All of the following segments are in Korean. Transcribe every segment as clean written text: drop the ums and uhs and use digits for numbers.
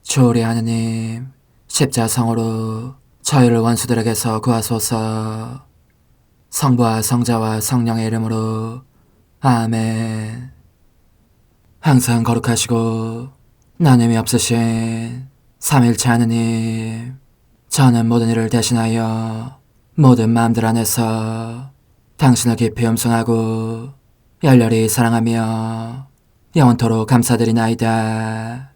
주오리 하느님, 십자성으로 저희를 원수들에게서 구하소서. 성부와 성자와 성령의 이름으로 아멘. 항상 거룩하시고 나눔이 없으신 삼일체 하느님, 저는 모든 일을 대신하여 모든 마음들 안에서 당신을 깊이 음성하고 열렬히 사랑하며 영원토록 감사드리나이다.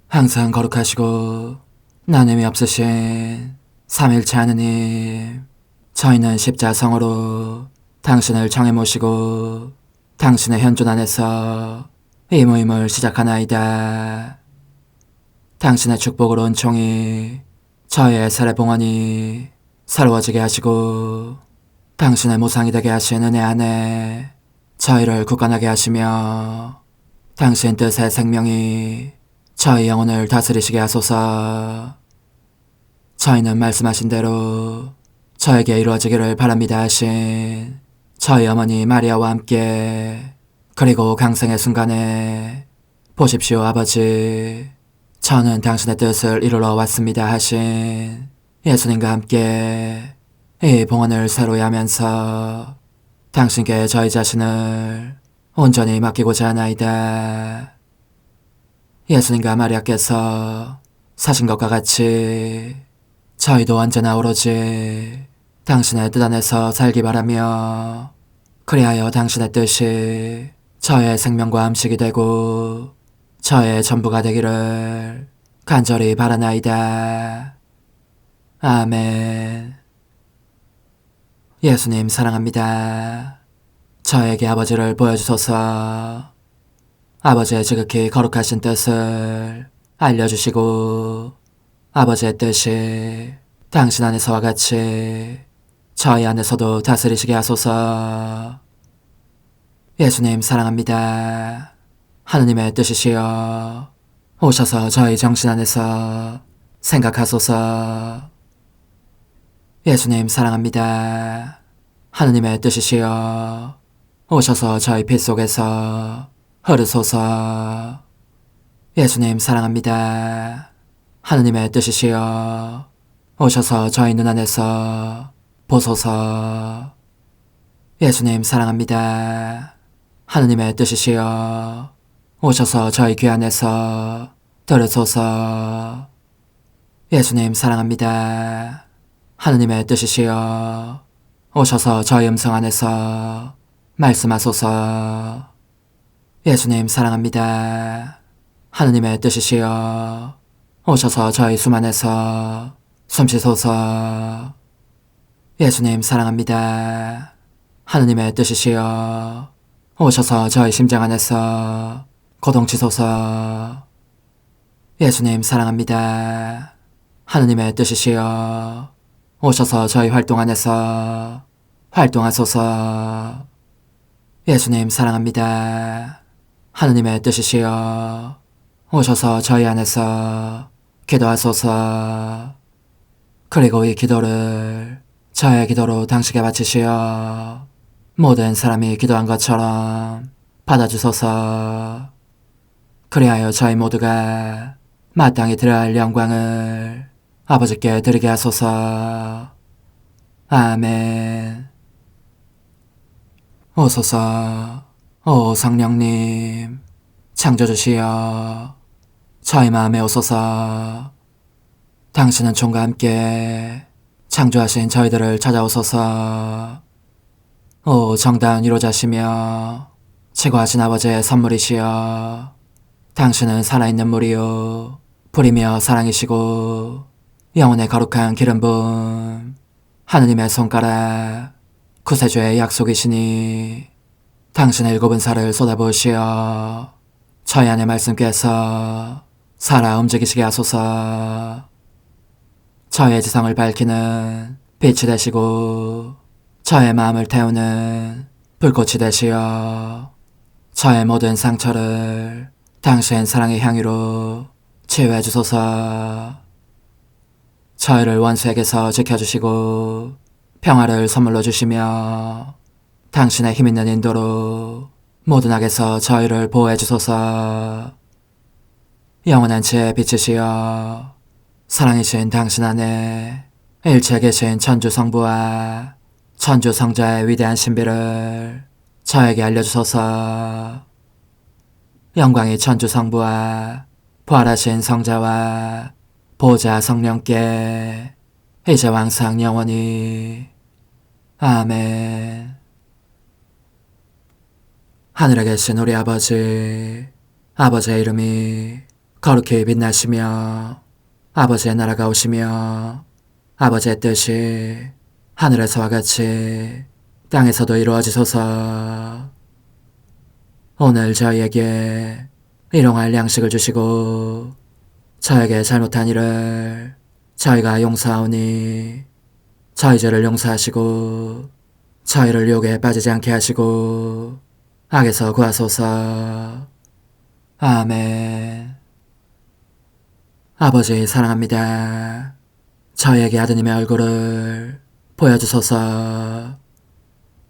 항상 거룩하시고 나눔이 없으신 삼일체 하느님, 저희는 십자성으로 당신을 정해 모시고 당신의 현존 안에서 이 모임을 시작하나이다. 당신의 축복으로 은총이 저희의 세례봉헌이 새로워지게 하시고 당신의 모상이 되게 하신 은혜 안에 저희를 굳건하게 하시며 당신 뜻의 생명이 저희 영혼을 다스리시게 하소서. 저희는 말씀하신 대로 저에게 이루어지기를 바랍니다 하신 저희 어머니 마리아와 함께, 그리고 강생의 순간에 보십시오 아버지, 저는 당신의 뜻을 이루러 왔습니다 하신 예수님과 함께 이 봉헌을 새로이 하면서 당신께 저희 자신을 온전히 맡기고자 하나이다. 예수님과 마리아께서 사신 것과 같이 저희도 언제나 오로지 당신의 뜻 안에서 살기 바라며, 그리하여 당신의 뜻이 저의 생명과 음식이 되고 저의 전부가 되기를 간절히 바라나이다. 아멘. 예수님 사랑합니다. 저에게 아버지를 보여주소서. 아버지의 지극히 거룩하신 뜻을 알려주시고 아버지의 뜻이 당신 안에서와 같이 저희 안에서도 다스리시게 하소서. 예수님 사랑합니다. 하느님의 뜻이시여 오셔서 저희 정신 안에서 생각하소서. 예수님 사랑합니다. 하느님의 뜻이시여 오셔서 저희 피 속에서 흐르소서. 예수님 사랑합니다. 하느님의 뜻이시여 오셔서 저희 눈 안에서 보소서. 예수님 사랑합니다. 하느님의 뜻이시여 오셔서 저희 귀 안에서 들으소서. 예수님 사랑합니다. 하느님의 뜻이시여 오셔서 저희 음성 안에서 말씀하소서. 예수님 사랑합니다. 하느님의 뜻이시여 오셔서 저희 숨 안에서 숨쉬소서. 예수님 사랑합니다. 하느님의 뜻이시여 오셔서 저희 심장 안에서 고동치소서. 예수님 사랑합니다. 하느님의 뜻이시여 오셔서 저희 활동 안에서 활동하소서. 예수님 사랑합니다. 하느님의 뜻이시여 오셔서 저희 안에서 기도하소서. 그리고 이 기도를 저의 기도로 당신께 바치시어 모든 사람이 기도한 것처럼 받아주소서. 그리하여 저희 모두가 마땅히 드려야 할 영광을 아버지께 드리게 하소서. 아멘. 오소서. 오 성령님 창조주시여 저희 마음에 오소서. 당신은 총과 함께 창조하신 저희들을 찾아오소서. 오 정다운 위로자시며 최고하신 아버지의 선물이시여 당신은 살아있는 물이요 불이며 사랑이시고 영혼의 거룩한 기름 부음 하느님의 손가락 구세주의 약속이시니 당신의 일곱은 살을 쏟아부으시어 저희 안의 말씀께서 살아 움직이시게 하소서. 저의 지성을 밝히는 빛이 되시고 저의 마음을 태우는 불꽃이 되시어 저의 모든 상처를 당신 사랑의 향유로 치유해 주소서. 저희를 원수에게서 지켜주시고 평화를 선물로 주시며 당신의 힘있는 인도로 모든 악에서 저희를 보호해 주소서. 영원한 제 빛이시여 사랑이신 당신 안에 일체 계신 천주 성부와 천주 성자의 위대한 신비를 저에게 알려주소서. 영광이 천주 성부와 부활하신 성자와 보좌 성령께 이제와 항상 영원히 아멘. 하늘에 계신 우리 아버지, 아버지의 이름이 거룩히 빛나시며 아버지의 나라가 오시며 아버지의 뜻이 하늘에서와 같이 땅에서도 이루어지소서. 오늘 저희에게 일용할 양식을 주시고 저에게 잘못한 일을 저희가 용서하오니 저희 죄를 용서하시고 저희를 유혹에 빠지지 않게 하시고 악에서 구하소서. 아멘. 아버지 사랑합니다. 저희에게 아드님의 얼굴을 보여주소서.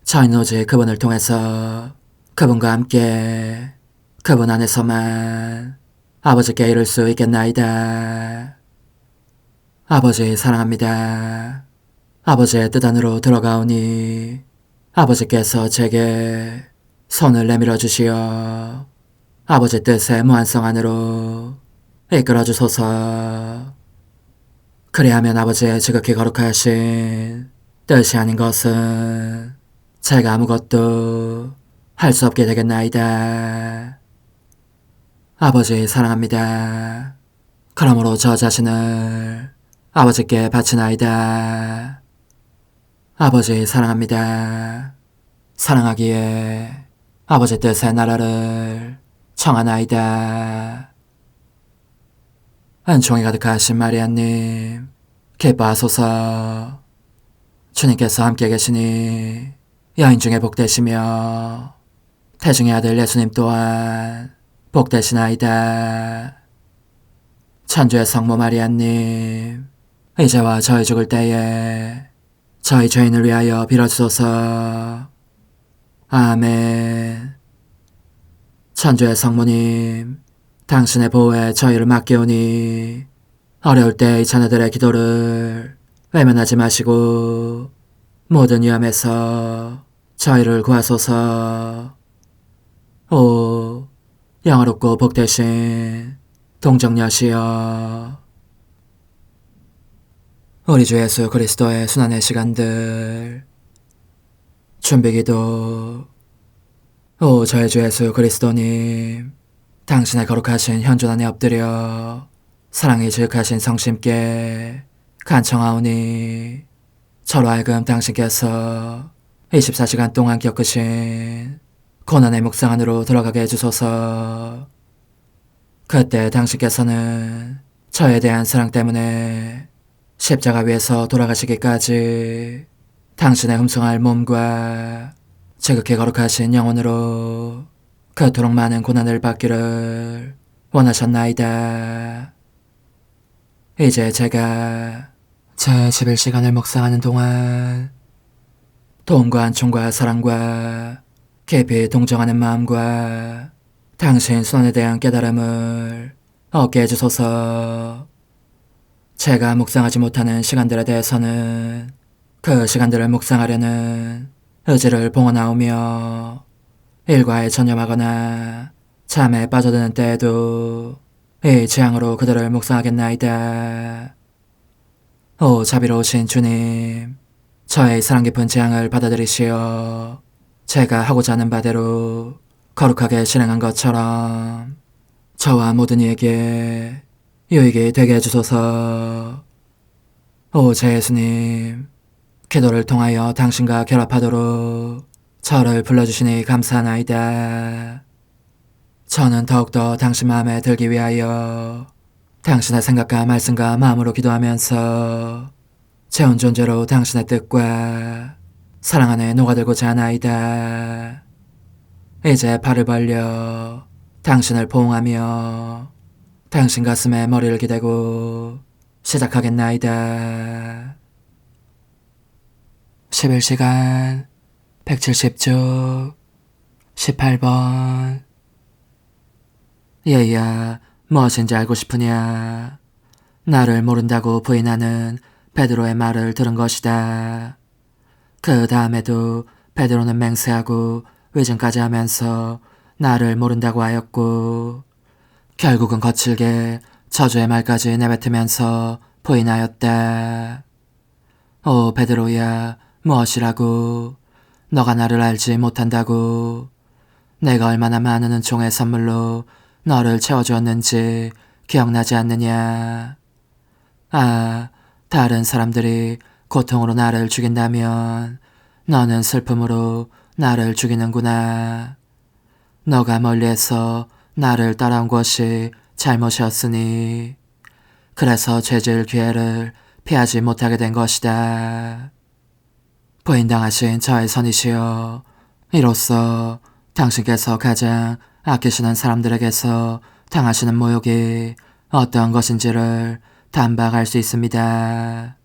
저희는 오직 그분을 통해서 그분과 함께 그분 안에서만 아버지께 이룰 수 있겠나이다. 아버지 사랑합니다. 아버지의 뜻 안으로 들어가오니 아버지께서 제게 손을 내밀어 주시어 아버지 뜻의 무한성 안으로 이끌어 주소서. 그리하면 아버지의 지극히 거룩하신 뜻이 아닌 것은 제가 아무것도 할 수 없게 되겠나이다. 아버지 사랑합니다. 그러므로 저 자신을 아버지께 바치나이다. 아버지 사랑합니다. 사랑하기에 아버지 뜻의 나라를 청하나이다. 은총이 가득하신 마리아님, 기뻐하소서. 주님께서 함께 계시니 여인 중에 복되시며 태중의 아들 예수님 또한 복되시나이다. 천주의 성모 마리아님, 이제와 저희 죽을 때에 저희 죄인을 위하여 빌어주소서. 아멘. 천주의 성모님, 당신의 보호에 저희를 맡기오니 어려울 때 이 자녀들의 기도를 외면하지 마시고 모든 위험에서 저희를 구하소서. 오, 영화롭고 복되신 동정녀시여, 우리 주 예수 그리스도의 순환의 시간들 준비기도. 오 저희 주 예수 그리스도님, 당신의 거룩하신 현존 안에 엎드려 사랑이 지극하신 성심께 간청하오니 저로 하여금 당신께서 24시간 동안 겪으신 고난의 묵상 안으로 들어가게 해주소서. 그때 당신께서는 저에 대한 사랑 때문에 십자가 위에서 돌아가시기까지 당신의 흠숭할 몸과 지극히 거룩하신 영혼으로 그토록 많은 고난을 받기를 원하셨나이다. 이제 제가 제 11시간을 묵상하는 동안 도움과 안총과 사랑과 깊이 동정하는 마음과 당신 순환에 대한 깨달음을 얻게 해주소서. 제가 묵상하지 못하는 시간들에 대해서는 그 시간들을 묵상하려는 의지를 봉헌하오며 일과에 전념하거나 잠에 빠져드는 때에도 이 재앙으로 그들을 묵상하겠나이다. 오 자비로우신 주님, 저의 사랑 깊은 재앙을 받아들이시어 제가 하고자 하는 바대로 거룩하게 실행한 것처럼 저와 모든 이에게 유익이 되게 해주소서. 오 제 예수님, 기도를 통하여 당신과 결합하도록 저를 불러주시니 감사하나이다. 저는 더욱더 당신 마음에 들기 위하여 당신의 생각과 말씀과 마음으로 기도하면서 제 온 존재로 당신의 뜻과 사랑 안에 녹아들고자 하나이다. 이제 발을 벌려 당신을 포옹하며 당신 가슴에 머리를 기대고 시작하겠나이다. 11시간 170쪽 18번. 얘야, 무엇인지 알고 싶으냐? 나를 모른다고 부인하는 베드로의 말을 들은 것이다. 그 다음에도 베드로는 맹세하고 위증까지 하면서 나를 모른다고 하였고 결국은 거칠게 저주의 말까지 내뱉으면서 부인하였다. 오 베드로야, 무엇이라고? 너가 나를 알지 못한다고? 내가 얼마나 많은 은총의 선물로 너를 채워주었는지 기억나지 않느냐? 아, 다른 사람들이 고통으로 나를 죽인다면 너는 슬픔으로 나를 죽이는구나. 너가 멀리에서 나를 따라온 것이 잘못이었으니 그래서 죄질 기회를 피하지 못하게 된 것이다. 부인당하신 저의 선이시여, 이로써 당신께서 가장 아끼시는 사람들에게서 당하시는 모욕이 어떠한 것인지를 단박할 수 있습니다.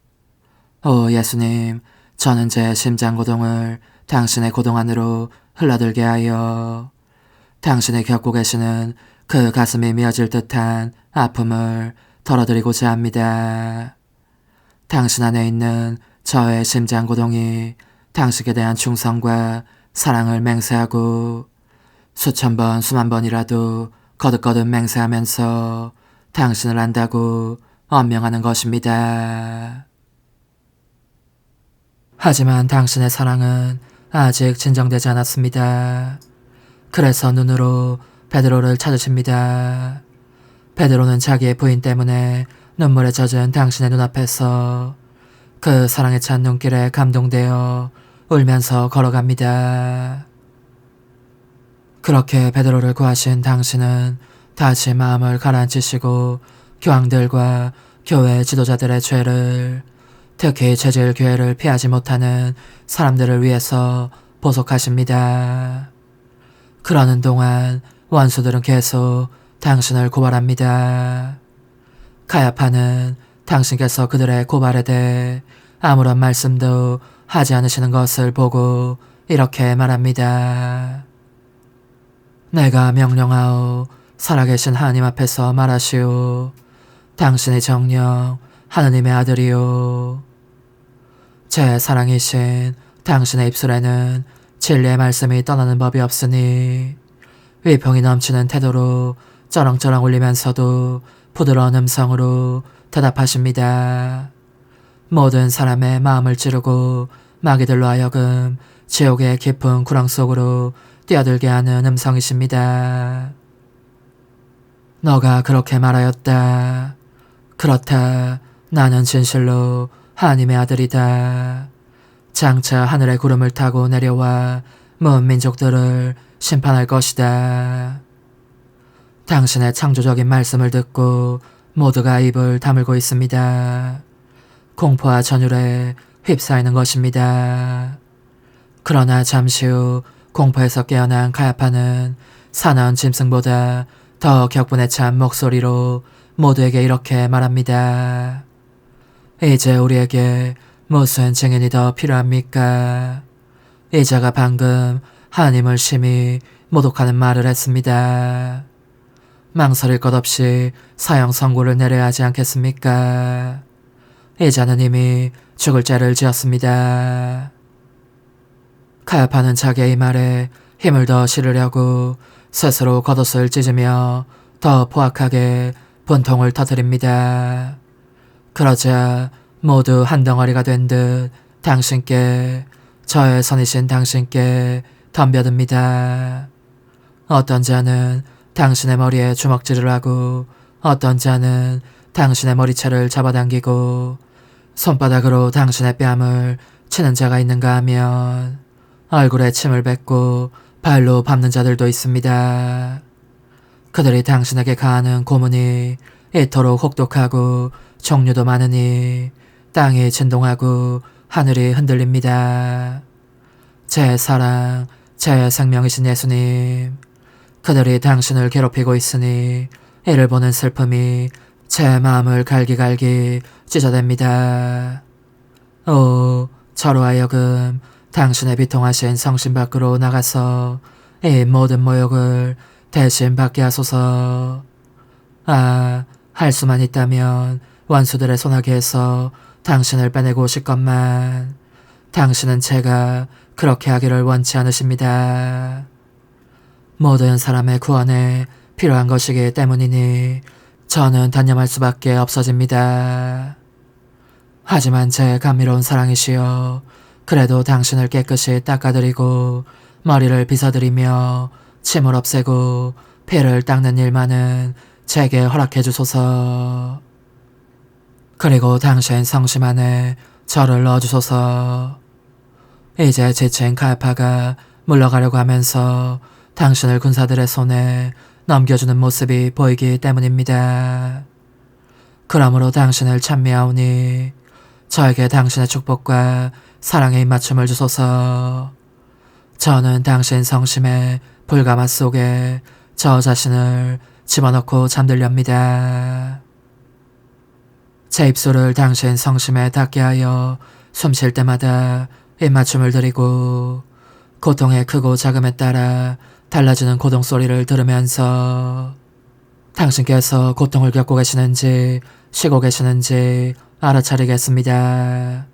오 예수님, 저는 제 심장 고동을 당신의 고동 안으로 흘러들게 하여 당신이 겪고 계시는 그 가슴이 미어질 듯한 아픔을 덜어드리고자 합니다. 당신 안에 있는 저의 심장 고동이 당신에 대한 충성과 사랑을 맹세하고 수천 번 수만 번이라도 거듭거듭 맹세하면서 당신을 안다고 언명하는 것입니다. 하지만 당신의 사랑은 아직 진정되지 않았습니다. 그래서 눈으로 베드로를 찾으십니다. 베드로는 자기의 부인 때문에 눈물에 젖은 당신의 눈앞에서 그 사랑에 찬 눈길에 감동되어 울면서 걸어갑니다. 그렇게 베드로를 구하신 당신은 다시 마음을 가라앉히시고 교황들과 교회 지도자들의 죄를, 특히 죄질 기회를 피하지 못하는 사람들을 위해서 보속하십니다. 그러는 동안 원수들은 계속 당신을 고발합니다. 가야파는 당신께서 그들의 고발에 대해 아무런 말씀도 하지 않으시는 것을 보고 이렇게 말합니다. 내가 명령하오. 살아계신 하나님 앞에서 말하시오. 당신이 정녕 하느님의 아들이오. 제 사랑이신 당신의 입술에는 진리의 말씀이 떠나는 법이 없으니 위풍이 넘치는 태도로 쩌렁쩌렁 울리면서도 부드러운 음성으로 대답하십니다. 모든 사람의 마음을 찌르고 마귀들로 하여금 지옥의 깊은 구렁 속으로 뛰어들게 하는 음성이십니다. 너가 그렇게 말하였다. 그렇다. 나는 진실로 하나님의 아들이다. 장차 하늘의 구름을 타고 내려와 먼 민족들을 심판할 것이다. 당신의 창조적인 말씀을 듣고 모두가 입을 다물고 있습니다. 공포와 전율에 휩싸이는 것입니다. 그러나 잠시 후 공포에서 깨어난 가야파는 사나운 짐승보다 더 격분에 찬 목소리로 모두에게 이렇게 말합니다. 이제 우리에게 무슨 증인이 더 필요합니까? 이자가 방금 하나님을 심히 모독하는 말을 했습니다. 망설일 것 없이 사형 선고를 내려야 하지 않겠습니까? 이자는 이미 죽을 죄를 지었습니다. 가야파는 자기의 말에 힘을 더 실으려고 스스로 겉옷을 찢으며 더 포악하게 분통을 터뜨립니다. 그러자 모두 한 덩어리가 된 듯 당신께, 저의 선이신 당신께 덤벼듭니다. 어떤 자는 당신의 머리에 주먹질을 하고 어떤 자는 당신의 머리채를 잡아당기고 손바닥으로 당신의 뺨을 치는 자가 있는가 하면 얼굴에 침을 뱉고 발로 밟는 자들도 있습니다. 그들이 당신에게 가하는 고문이 이토록 혹독하고 종류도 많으니 땅이 진동하고 하늘이 흔들립니다. 제 사랑, 제 생명이신 예수님, 그들이 당신을 괴롭히고 있으니 이를 보는 슬픔이 제 마음을 갈기갈기 찢어댑니다. 오, 저로 하여금 당신의 비통하신 성심 밖으로 나가서 이 모든 모욕을 대신 받게 하소서. 할 수만 있다면 원수들의 손아귀에서 당신을 빼내고 싶건만 당신은 제가 그렇게 하기를 원치 않으십니다. 모든 사람의 구원에 필요한 것이기 때문이니 저는 단념할 수밖에 없어집니다. 하지만 제 감미로운 사랑이시여, 그래도 당신을 깨끗이 닦아드리고 머리를 빗어드리며 침을 없애고 피를 닦는 일만은 제게 허락해 주소서. 그리고 당신 성심 안에 저를 넣어주소서. 이제 지친 카야파가 물러가려고 하면서 당신을 군사들의 손에 넘겨주는 모습이 보이기 때문입니다. 그러므로 당신을 찬미하오니 저에게 당신의 축복과 사랑의 입맞춤을 주소서. 저는 당신 성심의 불가마 속에 저 자신을 집어넣고 잠들렵니다. 제 입술을 당신 성심에 닿게 하여 숨 쉴 때마다 입맞춤을 드리고 고통의 크고 작음에 따라 달라지는 고동 소리를 들으면서 당신께서 고통을 겪고 계시는지 쉬고 계시는지 알아차리겠습니다.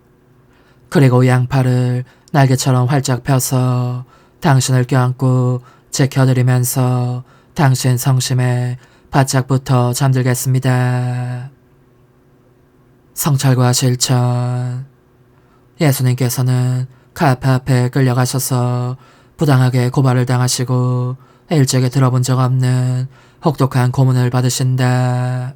그리고 양팔을 날개처럼 활짝 펴서 당신을 껴안고 지켜드리면서 당신 성심에 바짝부터 잠들겠습니다. 성찰과 실천. 예수님께서는 카야파 앞에 끌려가셔서 부당하게 고발을 당하시고 일찍이 들어본 적 없는 혹독한 고문을 받으신다.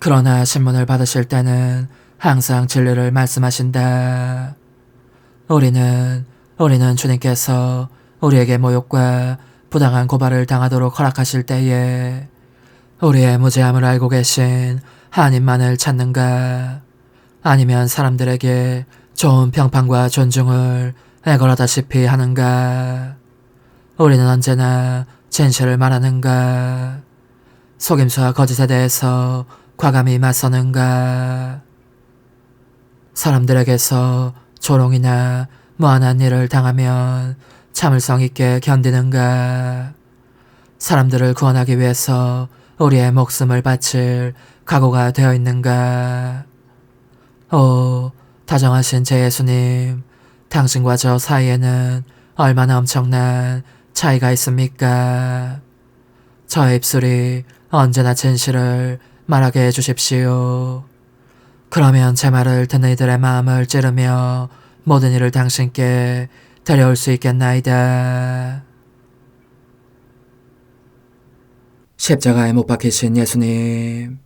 그러나 신문을 받으실 때는 항상 진리를 말씀하신다. 우리는 주님께서 우리에게 모욕과 부당한 고발을 당하도록 허락하실 때에 우리의 무죄함을 알고 계신 하나님만을 찾는가? 아니면 사람들에게 좋은 평판과 존중을 애걸하다시피 하는가? 우리는 언제나 진실을 말하는가? 속임수와 거짓에 대해서 과감히 맞서는가? 사람들에게서 조롱이나 무한한 일을 당하면 참을성 있게 견디는가? 사람들을 구원하기 위해서 우리의 목숨을 바칠 각오가 되어 있는가? 오, 다정하신 제 예수님, 당신과 저 사이에는 얼마나 엄청난 차이가 있습니까? 저의 입술이 언제나 진실을 말하게 해주십시오. 그러면 제 말을 듣는 이들의 마음을 찌르며 모든 일을 당신께 데려올 수 있겠나이다. 십자가에 못 박히신 예수님,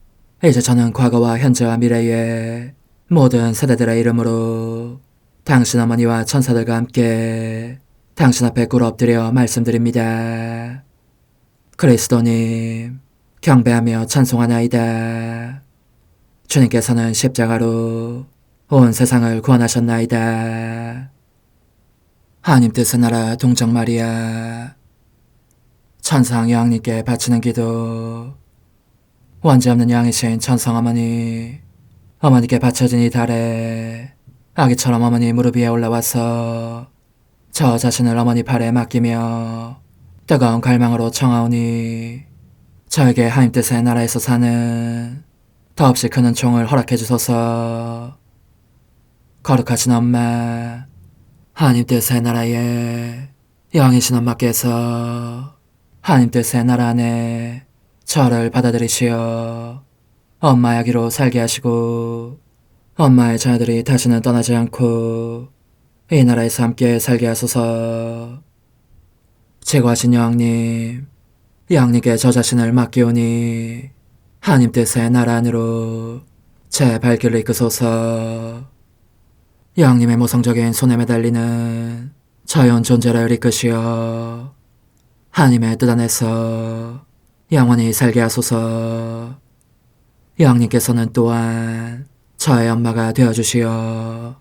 이제 저는 과거와 현재와 미래의 모든 세대들의 이름으로 당신 어머니와 천사들과 함께 당신 앞에 꿇어 엎드려 말씀드립니다. 그리스도님, 경배하며 찬송하나이다. 주님께서는 십자가로 온 세상을 구원하셨나이다. 하나님 뜻은 알아 동정 마리아, 천상 여왕님께 바치는 기도. 원죄 없는 양이신 천상 어머니, 어머니께 바쳐진 이 달에 아기처럼 어머니 무릎 위에 올라와서 저 자신을 어머니 팔에 맡기며 뜨거운 갈망으로 청하오니 저에게 하나님 뜻의 나라에서 사는 더없이 큰 은총을 허락해 주소서. 거룩하신 엄마, 하나님 뜻의 나라에 영이신 엄마께서 하나님 뜻의 나라 안에 저를 받아들이시어 엄마 아기로 살게 하시고 엄마의 자녀들이 다시는 떠나지 않고 이 나라에서 함께 살게 하소서. 제거하신 여왕님, 여왕님께 저 자신을 맡기오니 하나님 뜻의 나라 안으로 제 발길을 이끄소서. 여왕님의 모성적인 손에 매달리는 자연 존재를 이끄시어 하나님의 뜻 안에서 영원히 살게 하소서. 여왕님께서는 또한 저의 엄마가 되어주시어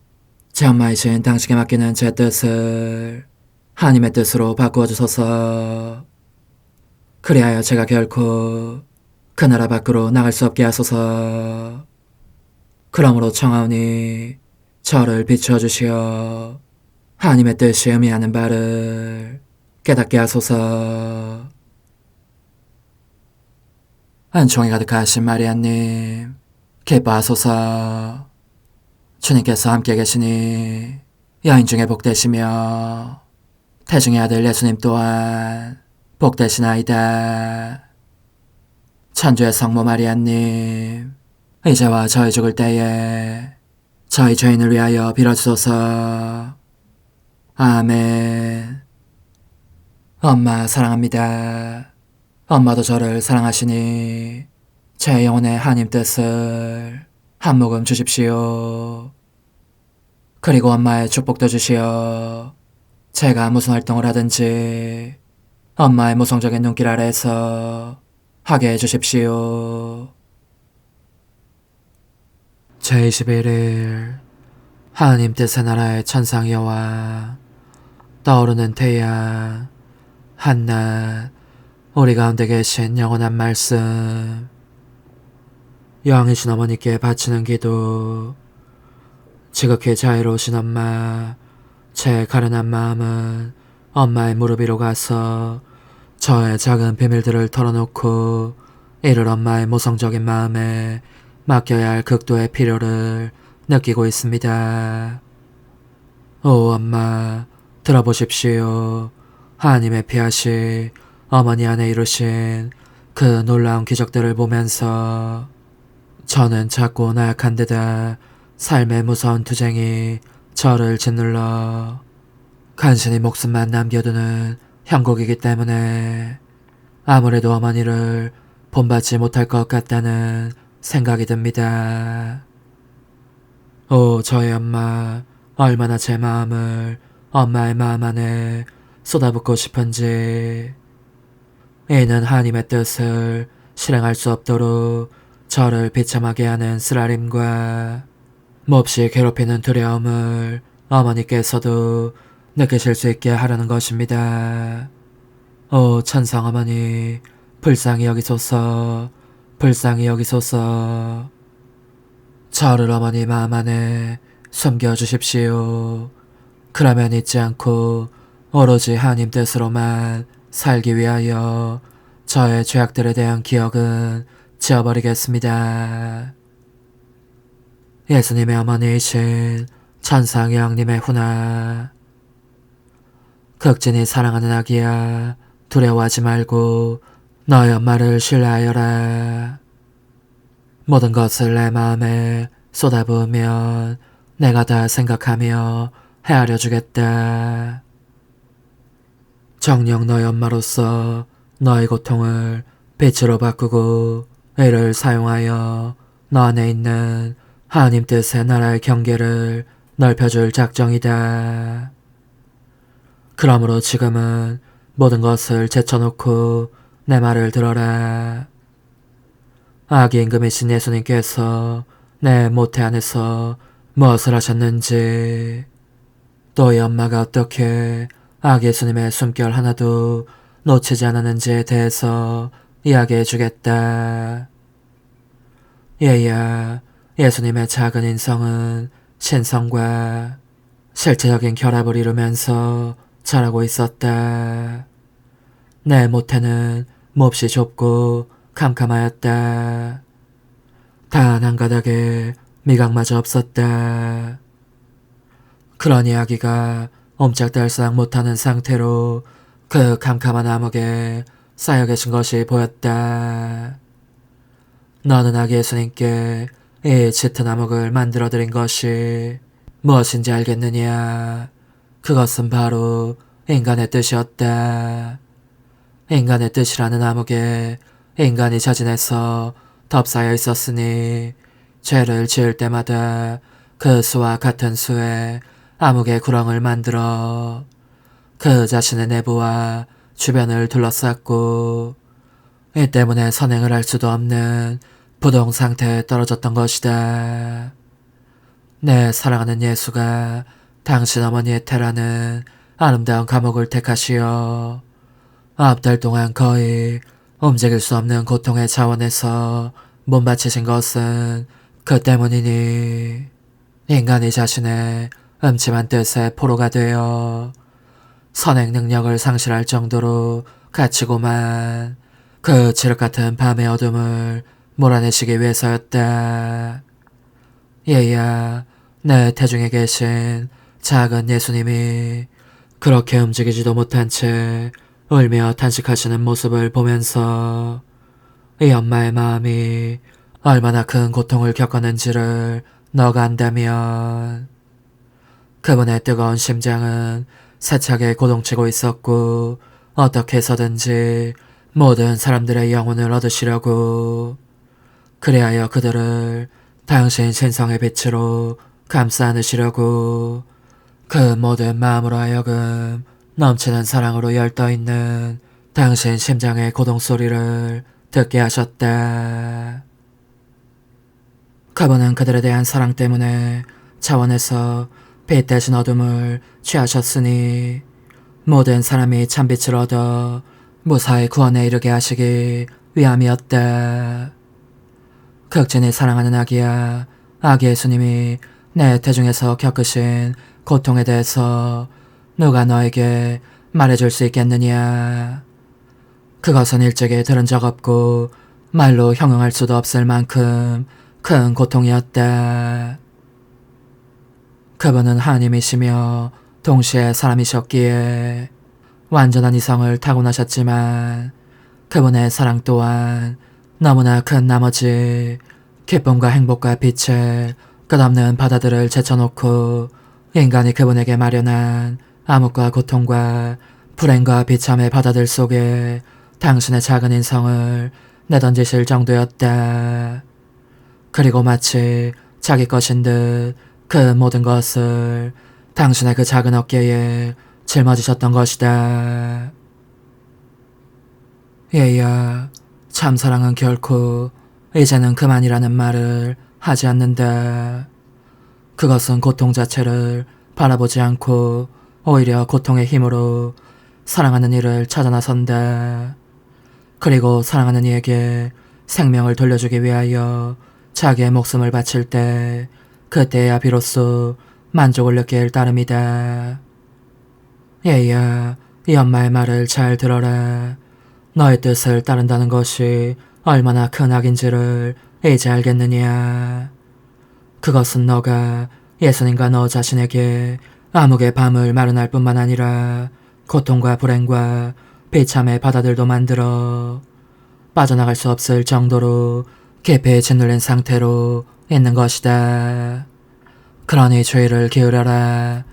제 엄마이신 당신께 맡기는 제 뜻을 하나님의 뜻으로 바꾸어 주소서. 그리하여 제가 결코 그 나라 밖으로 나갈 수 없게 하소서. 그러므로 청하오니 저를 비추어 주시어 하나님의 뜻이 의미하는 바를 깨닫게 하소서. 은총이 가득하신 마리아님, 기뻐하소서. 주님께서 함께 계시니 여인 중에 복되시며 태중의 아들 예수님 또한 복되시나이다. 천주의 성모 마리아님, 이제와 저희 죽을 때에 저희 죄인을 위하여 빌어주소서. 아멘. 엄마 사랑합니다. 엄마도 저를 사랑하시니 제 영혼의 하나님 뜻을 한 모금 주십시오. 그리고 엄마의 축복도 주시어 제가 무슨 활동을 하든지 엄마의 모성적인 눈길 아래에서 하게 해주십시오. 제21일 하나님 뜻의 나라의 천상여와 떠오르는 태양 한낮 우리 가운데 계신 영원한 말씀 영이신 어머니께 바치는 기도. 지극히 자유로우신 엄마, 제 가련한 마음은 엄마의 무릎 위로 가서 저의 작은 비밀들을 털어놓고 이를 엄마의 모성적인 마음에 맡겨야 할 극도의 필요를 느끼고 있습니다. 오 엄마, 들어보십시오. 하나님의 피하시 어머니 안에 이루신 그 놀라운 기적들을 보면서 저는 작고 나약한 데다 삶의 무서운 투쟁이 저를 짓눌러 간신히 목숨만 남겨두는 형국이기 때문에 아무래도 어머니를 본받지 못할 것 같다는 생각이 듭니다. 오 저의 엄마, 얼마나 제 마음을 엄마의 마음 안에 쏟아붓고 싶은지. 이는 하나님의 뜻을 실행할 수 없도록 저를 비참하게 하는 쓰라림과 몹시 괴롭히는 두려움을 어머니께서도 느끼실 수 있게 하려는 것입니다. 오 천상 어머니, 불쌍히 여기소서, 불쌍히 여기소서. 저를 어머니 마음 안에 숨겨주십시오. 그러면 잊지 않고 오로지 하나님 뜻으로만 살기 위하여 저의 죄악들에 대한 기억은 지워버리겠습니다. 예수님의 어머니이신 천상 여왕님의 훈아, 극진히 사랑하는 아기야, 두려워하지 말고 너의 엄마를 신뢰하여라. 모든 것을 내 마음에 쏟아부으면 내가 다 생각하며 헤아려 주겠다. 정녕 너의 엄마로서 너의 고통을 빛으로 바꾸고 이를 사용하여 너 안에 있는 하나님 뜻의 나라의 경계를 넓혀줄 작정이다. 그러므로 지금은 모든 것을 제쳐놓고 내 말을 들어라. 아기 임금이신 예수님께서 내 모태 안에서 무엇을 하셨는지, 너의 엄마가 어떻게 아기 예수님의 숨결 하나도 놓치지 않았는지에 대해서 이야기해 주겠다. 얘야, 예수님의 작은 인성은 신성과 실체적인 결합을 이루면서 자라고 있었다. 내 모태는 몹시 좁고 캄캄하였다. 단 한 가닥에 미각마저 없었다. 그러니 아기가 옴짝달싹 못하는 상태로 그 캄캄한 암흑에 쌓여 계신 것이 보였다. 너는 아기 예수님께 이 짙은 암흑을 만들어드린 것이 무엇인지 알겠느냐? 그것은 바로 인간의 뜻이었다. 인간의 뜻이라는 암흑에 인간이 자진해서 덮싸여 있었으니 죄를 지을 때마다 그 수와 같은 수에 암흑의 구렁을 만들어 그 자신의 내부와 주변을 둘러쌌고 이 때문에 선행을 할 수도 없는 부동 상태에 떨어졌던 것이다. 내 사랑하는 예수가 당신 어머니의 태라는 아름다운 감옥을 택하시어 9달 동안 거의 움직일 수 없는 고통의 자원에서 몸바치신 것은 그 때문이니 인간이 자신의 음침한 뜻에 포로가 되어 선행 능력을 상실할 정도로 갇히고만 그 칠흑같은 밤의 어둠을 몰아내시기 위해서였다. 얘야, 내 태중에 계신 작은 예수님이 그렇게 움직이지도 못한 채 울며 탄식하시는 모습을 보면서 이 엄마의 마음이 얼마나 큰 고통을 겪었는지를 너가 안다면 그분의 뜨거운 심장은 세차게 고동치고 있었고 어떻게 해서든지 모든 사람들의 영혼을 얻으시려고 그리하여 그들을 당신 신성의 빛으로 감싸 안으시려고 그 모든 마음으로 하여금 넘치는 사랑으로 열떠있는 당신 심장의 고동소리를 듣게 하셨다. 그분은 그들에 대한 사랑 때문에 차원에서 빛 대신 어둠을 취하셨으니 모든 사람이 참빛을 얻어 무사히 구원에 이르게 하시기 위함이었다. 극진히 사랑하는 아기야, 아기 예수님이 내 태중에서 겪으신 고통에 대해서 누가 너에게 말해줄 수 있겠느냐. 그것은 일찍이 들은 적 없고 말로 형용할 수도 없을 만큼 큰 고통이었다. 그분은 하나님이시며 동시에 사람이셨기에 완전한 이성을 타고나셨지만 그분의 사랑 또한 너무나 큰 나머지 기쁨과 행복과 빛의 끝없는 바다들을 제쳐놓고 인간이 그분에게 마련한 암흑과 고통과 불행과 비참의 바다들 속에 당신의 작은 인성을 내던지실 정도였다. 그리고 마치 자기 것인 듯 그 모든 것을 당신의 그 작은 어깨에 짊어지셨던 것이다. 얘야, 참사랑은 결코 이제는 그만이라는 말을 하지 않는다. 그것은 고통 자체를 바라보지 않고 오히려 고통의 힘으로 사랑하는 이를 찾아 나선다. 그리고 사랑하는 이에게 생명을 돌려주기 위하여 자기의 목숨을 바칠 때 그때야 비로소 만족을 느낄 따름이다. 얘야, 이 엄마의 말을 잘 들어라. 너의 뜻을 따른다는 것이 얼마나 큰 악인지를 이제 알겠느냐. 그것은 너가 예수님과 너 자신에게 암흑의 밤을 마련할 뿐만 아니라 고통과 불행과 비참의 바다들도 만들어 빠져나갈 수 없을 정도로 깊이 짓눌린 상태로 있는 것이다. 그러니 주의를 기울여라.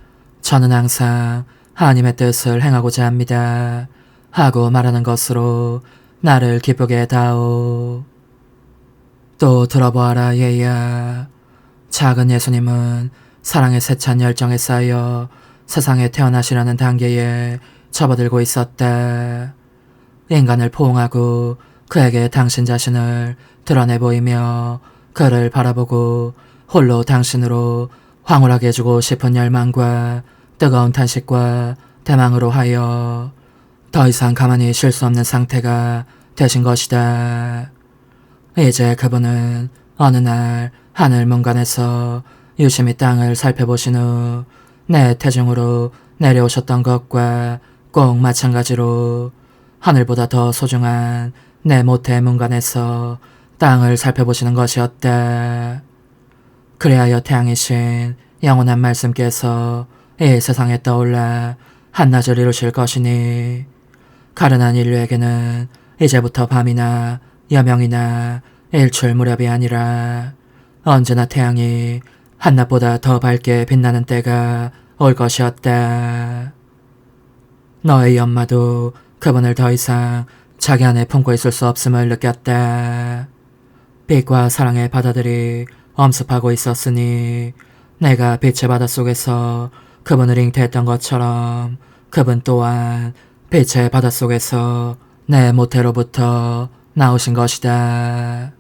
저는 항상 하나님의 뜻을 행하고자 합니다. 하고 말하는 것으로 나를 기쁘게 다오. 또 들어보아라 얘야. 작은 예수님은 사랑의 세찬 열정에 쌓여 세상에 태어나시라는 단계에 접어들고 있었다. 인간을 포옹하고 그에게 당신 자신을 드러내 보이며 그를 바라보고 홀로 당신으로 황홀하게 해주고 싶은 열망과 뜨거운 탄식과 대망으로 하여 더 이상 가만히 쉴 수 없는 상태가 되신 것이다. 이제 그분은 어느 날 하늘 문간에서 유심히 땅을 살펴보신 후 내 태중으로 내려오셨던 것과 꼭 마찬가지로 하늘보다 더 소중한 내 모태 문간에서 땅을 살펴보시는 것이었다. 그리하여 태양이신 영원한 말씀께서 이 세상에 떠올라 한낮을 이루실 것이니 가련한 인류에게는 이제부터 밤이나 여명이나 일출 무렵이 아니라 언제나 태양이 한낮보다 더 밝게 빛나는 때가 올 것이었다. 너의 엄마도 그분을 더 이상 자기 안에 품고 있을 수 없음을 느꼈다. 빛과 사랑의 바다들이 엄습하고 있었으니 내가 빛의 바닷속에서 그분을 잉태했던 것처럼 그분 또한 빛의 바닷속에서 내 모태로부터 나오신 것이다.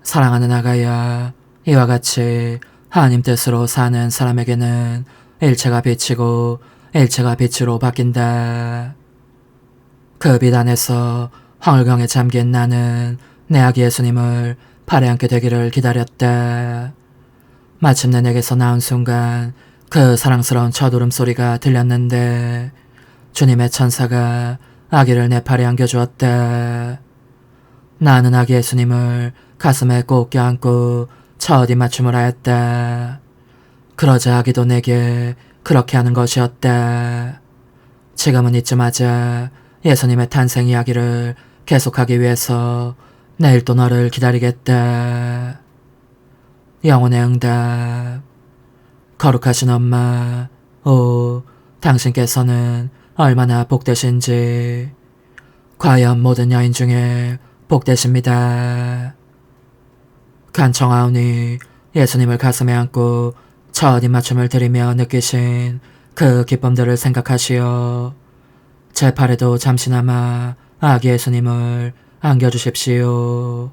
사랑하는 아가야, 이와 같이 하나님 뜻으로 사는 사람에게는 일체가 빛이고 일체가 빛으로 바뀐다. 그 빛 안에서 황홀경에 잠긴 나는 내 아기 예수님을 팔에 안게 되기를 기다렸다. 마침내 내게서 나온 순간 그 사랑스러운 첫 울음소리가 들렸는데 주님의 천사가 아기를 내 팔에 안겨주었다. 나는 아기 예수님을 가슴에 꼭 껴안고 첫 입맞춤을 하였다. 그러자 아기도 내게 그렇게 하는 것이었다. 지금은 이쯤하자 예수님의 탄생 이야기를 계속하기 위해서 내일 또 너를 기다리겠다. 영혼의 응답. 거룩하신 엄마, 오, 당신께서는 얼마나 복되신지. 과연 모든 여인 중에 복되십니다. 간청하오니 예수님을 가슴에 안고 첫 입맞춤을 드리며 느끼신 그 기쁨들을 생각하시어 제 팔에도 잠시나마 아기 예수님을 안겨주십시오.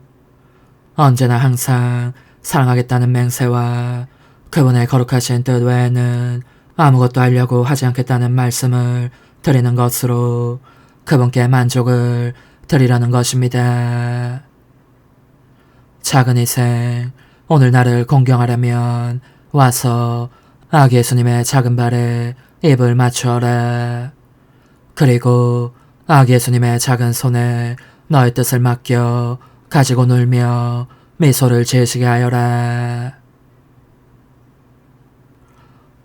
언제나 항상 사랑하겠다는 맹세와 그분의 거룩하신 뜻 외에는 아무것도 하려고 하지 않겠다는 말씀을 드리는 것으로 그분께 만족을 드리려는 것입니다. 작은 희생, 오늘 나를 공경하려면 와서 아기 예수님의 작은 발에 입을 맞추어라. 그리고 아기 예수님의 작은 손에 너의 뜻을 맡겨 가지고 놀며 미소를 지으시게 하여라.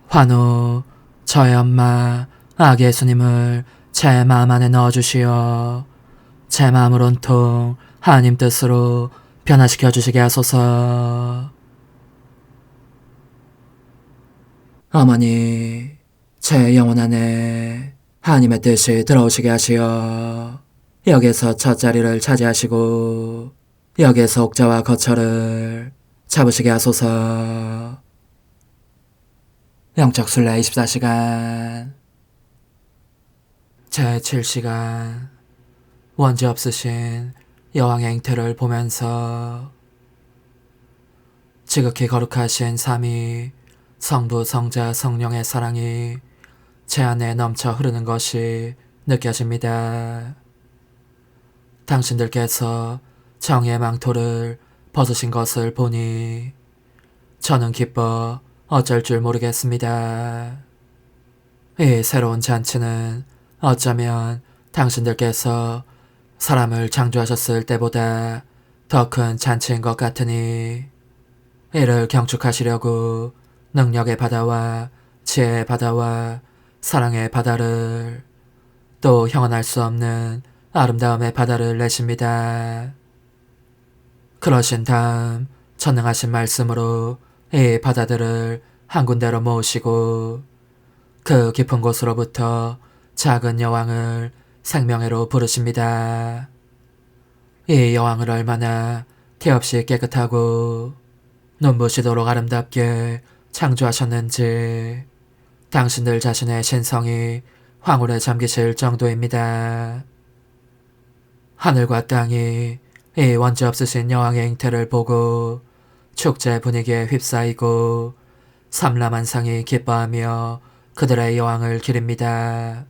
환호, 저의 엄마 아기 예수님을 제 마음 안에 넣어주시어 제 마음을 온통 하나님 뜻으로 변화시켜 주시게 하소서. 어머니, 제 영혼 안에 하나님의 뜻이 들어오시게 하시어 여기에서 첫 자리를 차지하시고 여기에서 옥자와 거처를 잡으시게 하소서. 영적 순례 24시간 제7시간 원죄 없으신 여왕의 잉태를 보면서 지극히 거룩하신 삼위 성부 성자 성령의 사랑이 제 안에 넘쳐 흐르는 것이 느껴집니다. 당신들께서 정의의 망토를 벗으신 것을 보니 저는 기뻐 어쩔 줄 모르겠습니다. 이 새로운 잔치는 어쩌면 당신들께서 사람을 창조하셨을 때보다 더 큰 잔치인 것 같으니 이를 경축하시려고 능력의 바다와 지혜의 바다와 사랑의 바다를 또 형언할 수 없는 아름다움의 바다를 내십니다. 그러신 다음 전능하신 말씀으로 이 바다들을 한 군데로 모으시고 그 깊은 곳으로부터 작은 여왕을 생명회로 부르십니다. 이 여왕을 얼마나 티없이 깨끗하고 눈부시도록 아름답게 창조하셨는지 당신들 자신의 신성이 황홀에 잠기실 정도입니다. 하늘과 땅이 이 원죄 없으신 여왕의 잉태를 보고 축제 분위기에 휩싸이고 삼라만상이 기뻐하며 그들의 여왕을 기립니다.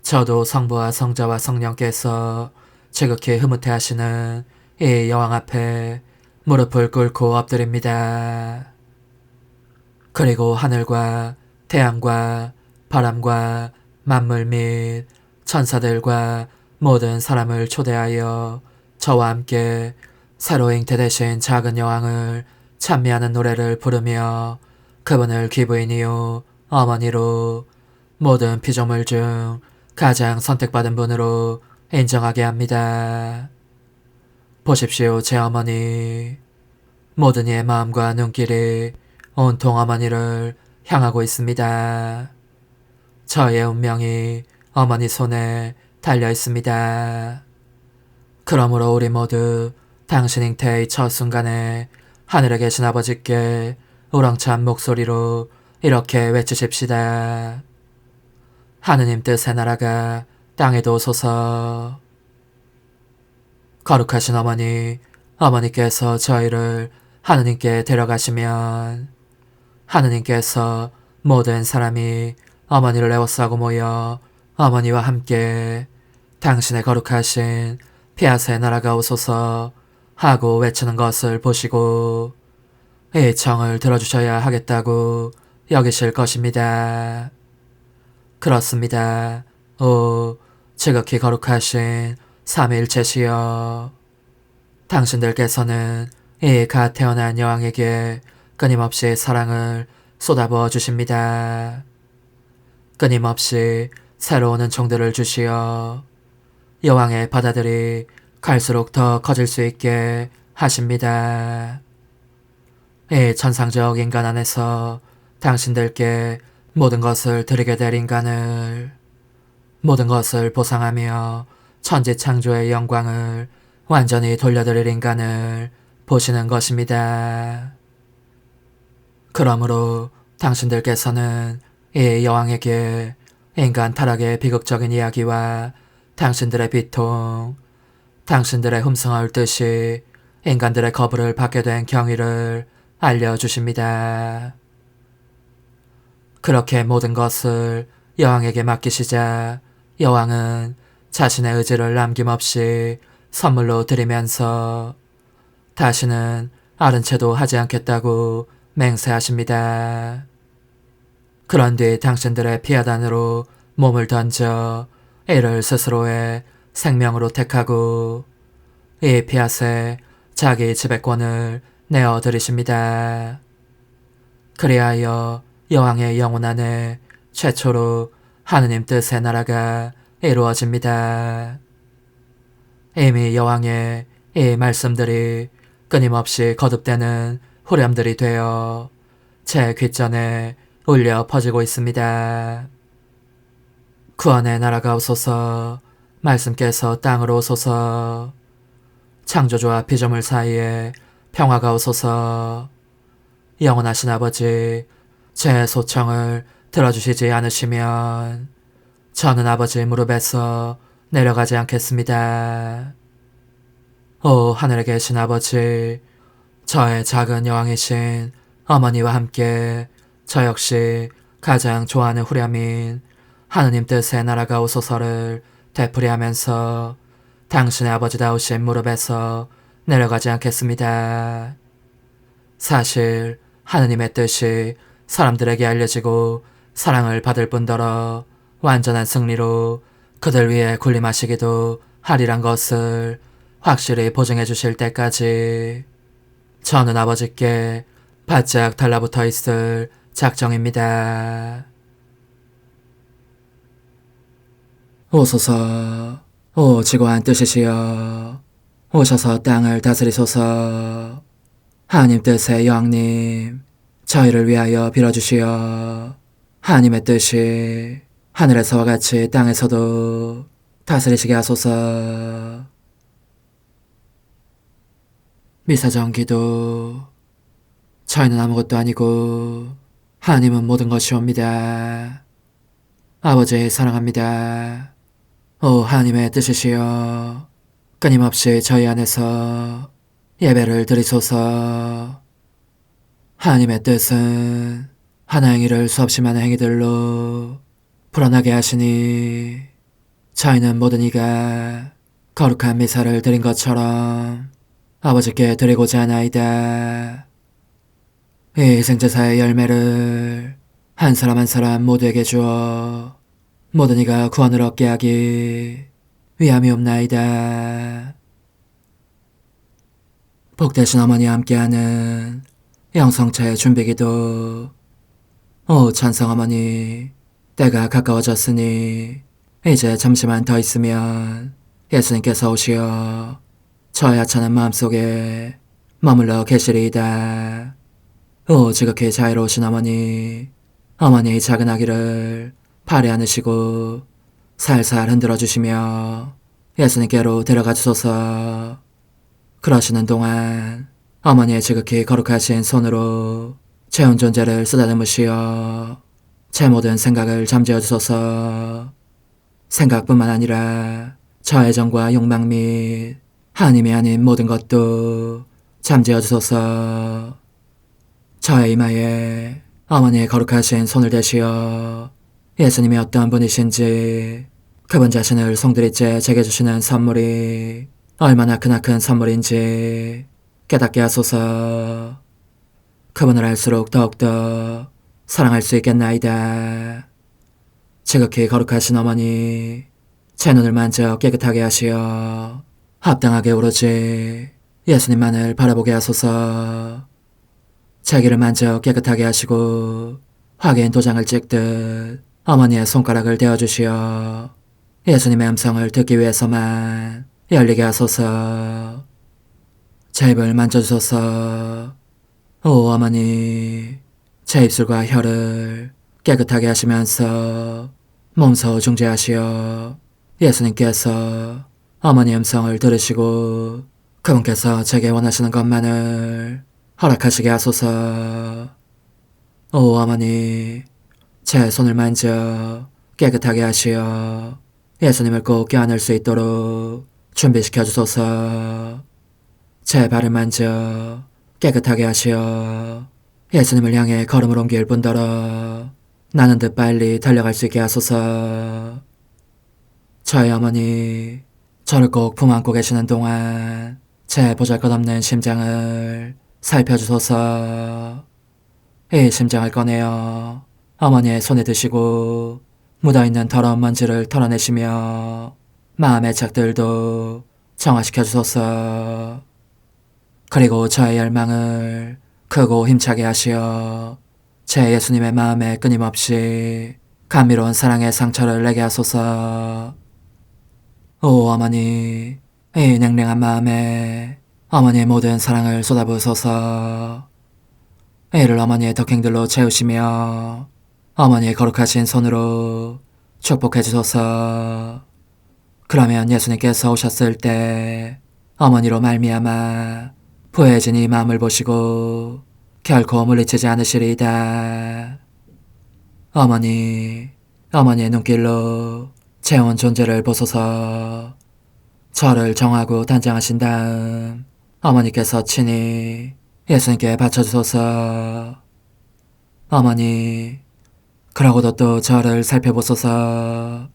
저도 성부와 성자와 성령께서 지극히 흐뭇해하시는 이 여왕 앞에 무릎을 꿇고 엎드립니다. 그리고 하늘과 태양과 바람과 만물 및 천사들과 모든 사람을 초대하여 저와 함께 새로 잉태되신 작은 여왕을 찬미하는 노래를 부르며 그분을 귀부인이요 어머니로 모든 피조물 중 가장 선택받은 분으로 인정하게 합니다. 보십시오, 제 어머니. 모든 이의 마음과 눈길이 온통 어머니를 향하고 있습니다. 저의 운명이 어머니 손에 달려 있습니다. 그러므로 우리 모두 당신 잉태의 첫 순간에 하늘에 계신 아버지께 우렁찬 목소리로 이렇게 외치십시다. 하느님 뜻의 나라가 땅에도 오소서. 거룩하신 어머니, 어머니께서 저희를 하느님께 데려가시면 하느님께서 모든 사람이 어머니를 애워싸고 모여 어머니와 함께 당신의 거룩하신 피아스의 나라가 오소서 하고 외치는 것을 보시고 이 청을 들어주셔야 하겠다고 여기실 것입니다. 그렇습니다. 오, 지극히 거룩하신 삼위일체시여, 당신들께서는 이 갓 태어난 여왕에게 끊임없이 사랑을 쏟아부어 주십니다. 끊임없이 새로운 은총들을 주시어 여왕의 바다들이 갈수록 더 커질 수 있게 하십니다. 이 천상적 인간 안에서 당신들께 모든 것을 드리게 될 인간을, 모든 것을 보상하며 천지창조의 영광을 완전히 돌려드릴 인간을 보시는 것입니다. 그러므로 당신들께서는 이 여왕에게 인간 타락의 비극적인 이야기와 당신들의 비통, 당신들의 흠성을 뜻이 인간들의 거부를 받게 된 경위를 알려주십니다. 그렇게 모든 것을 여왕에게 맡기시자 여왕은 자신의 의지를 남김없이 선물로 드리면서 다시는 아른 채도 하지 않겠다고 맹세하십니다. 그런 뒤 당신들의 피하단으로 몸을 던져 이를 스스로의 생명으로 택하고 이 피앗에 자기 지배권을 내어드리십니다. 그리하여 여왕의 영혼 안에 최초로 하느님 뜻의 나라가 이루어집니다. 이미 여왕의 이 말씀들이 끊임없이 거듭되는 후렴들이 되어 제 귓전에 울려 퍼지고 있습니다. 구원의 나라가 오소서, 말씀께서 땅으로 오소서, 창조주와 피조물 사이에 평화가 오소서. 영원하신 아버지, 제 소청을 들어주시지 않으시면 저는 아버지 무릎에서 내려가지 않겠습니다. 오 하늘에 계신 아버지, 저의 작은 여왕이신 어머니와 함께 저 역시 가장 좋아하는 후렴인 하느님 뜻의 나라가 오소서를 되풀이하면서 당신의 아버지다우신 무릎에서 내려가지 않겠습니다. 사실 하느님의 뜻이 사람들에게 알려지고 사랑을 받을 뿐더러 완전한 승리로 그들 위해 군림하시기도 하리란 것을 확실히 보증해 주실 때까지 저는 아버지께 바짝 달라붙어 있을 작정입니다. 오소서, 오 지고한 뜻이시여, 오셔서 땅을 다스리소서. 하나님 뜻의 여왕님, 저희를 위하여 빌어주시어 하나님의 뜻이 하늘에서와 같이 땅에서도 다스리시게 하소서. 미사정 기도. 저희는 아무것도 아니고 하나님은 모든 것이옵니다. 아버지 사랑합니다. 오 하나님의 뜻이시여, 끊임없이 저희 안에서 예배를 드리소서. 하나님의 뜻은 하나 행위를 수없이 많은 행위들로 불어나게 하시니 저희는 모든 이가 거룩한 미사를 드린 것처럼 아버지께 드리고자 하나이다. 이 희생제사의 열매를 한 사람 한 사람 모두에게 주어 모든 이가 구원을 얻게 하기 위함이옵나이다. 복되신 어머니와 함께하는 영성차의 준비기도. 오 찬성 어머니, 때가 가까워졌으니 이제 잠시만 더 있으면 예수님께서 오시어 저의 하찮은 마음속에 머물러 계시리이다. 오 지극히 자유로우신 어머니, 어머니의 작은 아기를 팔에 안으시고 살살 흔들어주시며 예수님께로 데려가 주소서. 그러시는 동안 어머니의 지극히 거룩하신 손으로 제 온 존재를 쓰다듬으시어 제 모든 생각을 잠재워 주소서. 생각뿐만 아니라 저 애정과 욕망 및 하나님이 아닌 모든 것도 잠재워 주소서. 저의 이마에 어머니의 거룩하신 손을 대시어 예수님이 어떤 분이신지, 그분 자신을 송두리째 제게 주시는 선물이 얼마나 크나큰 선물인지 깨닫게 하소서. 그분을 알수록 더욱더 사랑할 수 있겠나이다. 지극히 거룩하신 어머니, 제 눈을 만져 깨끗하게 하시어 합당하게 오로지 예수님만을 바라보게 하소서. 제 귀를 만져 깨끗하게 하시고 확인 도장을 찍듯 어머니의 손가락을 대어주시어 예수님의 음성을 듣기 위해서만 열리게 하소서. 제 입을 만져주소서. 오 어머니, 제 입술과 혀를 깨끗하게 하시면서 몸소 중재하시어 예수님께서 어머니 음성을 들으시고 그분께서 제게 원하시는 것만을 허락하시게 하소서. 오 어머니, 제 손을 만져 깨끗하게 하시어 예수님을 꼭 껴안을 수 있도록 준비시켜 주소서. 제 발을 만져 깨끗하게 하시어 예수님을 향해 걸음을 옮길 뿐더러 나는 듯 빨리 달려갈 수 있게 하소서. 저희 어머니, 저를 꼭 품안고 계시는 동안 제 보잘것없는 심장을 살펴주소서. 이 심장을 꺼내어 어머니의 손에 드시고 묻어있는 더러운 먼지를 털어내시며 마음의 착들도 정화시켜 주소서. 그리고 저의 열망을 크고 힘차게 하시어 제 예수님의 마음에 끊임없이 감미로운 사랑의 상처를 내게 하소서. 오 어머니, 이 냉랭한 마음에 어머니의 모든 사랑을 쏟아부으소서. 이를 어머니의 덕행들로 채우시며 어머니의 거룩하신 손으로 축복해 주소서. 그러면 예수님께서 오셨을 때 어머니로 말미암아 부해진 이 마음을 보시고 결코 물리치지 않으시리이다. 어머니, 어머니의 눈길로 제 온 존재를 보소서. 저를 정하고 단장하신 다음 어머니께서 친히 예수님께 바쳐주소서. 어머니, 그러고도 또 저를 살펴보소서.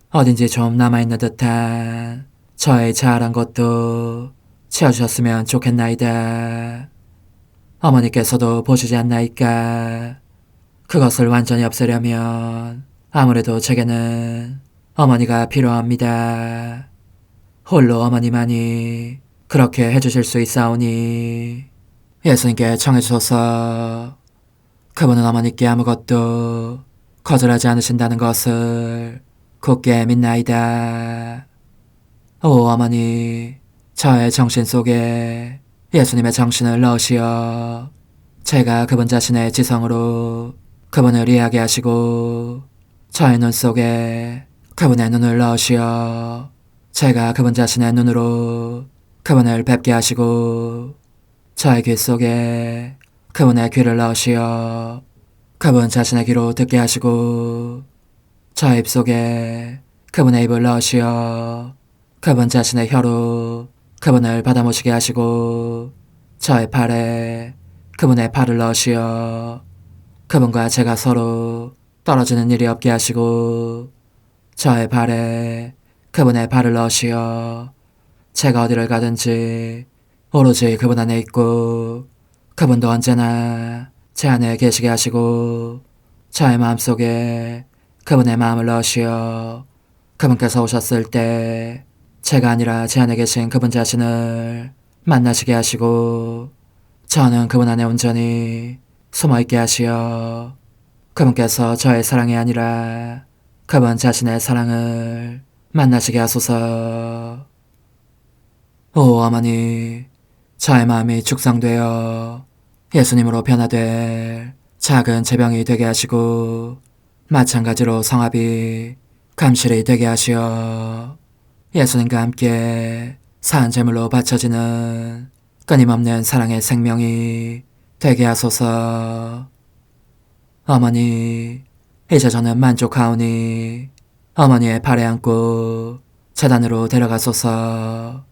어딘지 좀 남아있는 듯한 저의 자아란 것도 채워주셨으면 좋겠나이다. 어머니께서도 보시지 않나이까? 그것을 완전히 없애려면 아무래도 제게는 어머니가 필요합니다. 홀로 어머니만이 그렇게 해주실 수 있사오니 예수님께 청해주소서. 그분은 어머니께 아무것도 거절하지 않으신다는 것을 굳게 믿나이다. 오 어머니, 저의 정신 속에 예수님의 정신을 넣으시어 제가 그분 자신의 지성으로 그분을 이해하게 하시고 저의 눈 속에 그분의 눈을 넣으시어 제가 그분 자신의 눈으로 그분을 뵙게 하시고 저의 귀 속에 그분의 귀를 넣으시어 그분 자신의 귀로 듣게 하시고 저의 입 속에 그분의 입을 넣으시어 그분 자신의 혀로 그분을 받아모시게 하시고 저의 팔에 그분의 팔을 넣으시어 그분과 제가 서로 떨어지는 일이 없게 하시고 저의 발에 그분의 발을 넣으시어 제가 어디를 가든지 오로지 그분 안에 있고 그분도 언제나 제 안에 계시게 하시고 저의 마음속에 그분의 마음을 넣으시어 그분께서 오셨을 때 제가 아니라 제 안에 계신 그분 자신을 만나시게 하시고 저는 그분 안에 온전히 숨어있게 하시어 그분께서 저의 사랑이 아니라 그분 자신의 사랑을 만나시게 하소서. 오 어머니, 저의 마음이 축성되어 예수님으로 변화될 작은 제병이 되게 하시고 마찬가지로 성합이 감실이 되게 하시어 예수님과 함께 산 제물로 바쳐지는 끊임없는 사랑의 생명이 되게 하소서. 어머니, 이제 저는 만족하오니 어머니의 발에 안고 제단으로 데려가소서.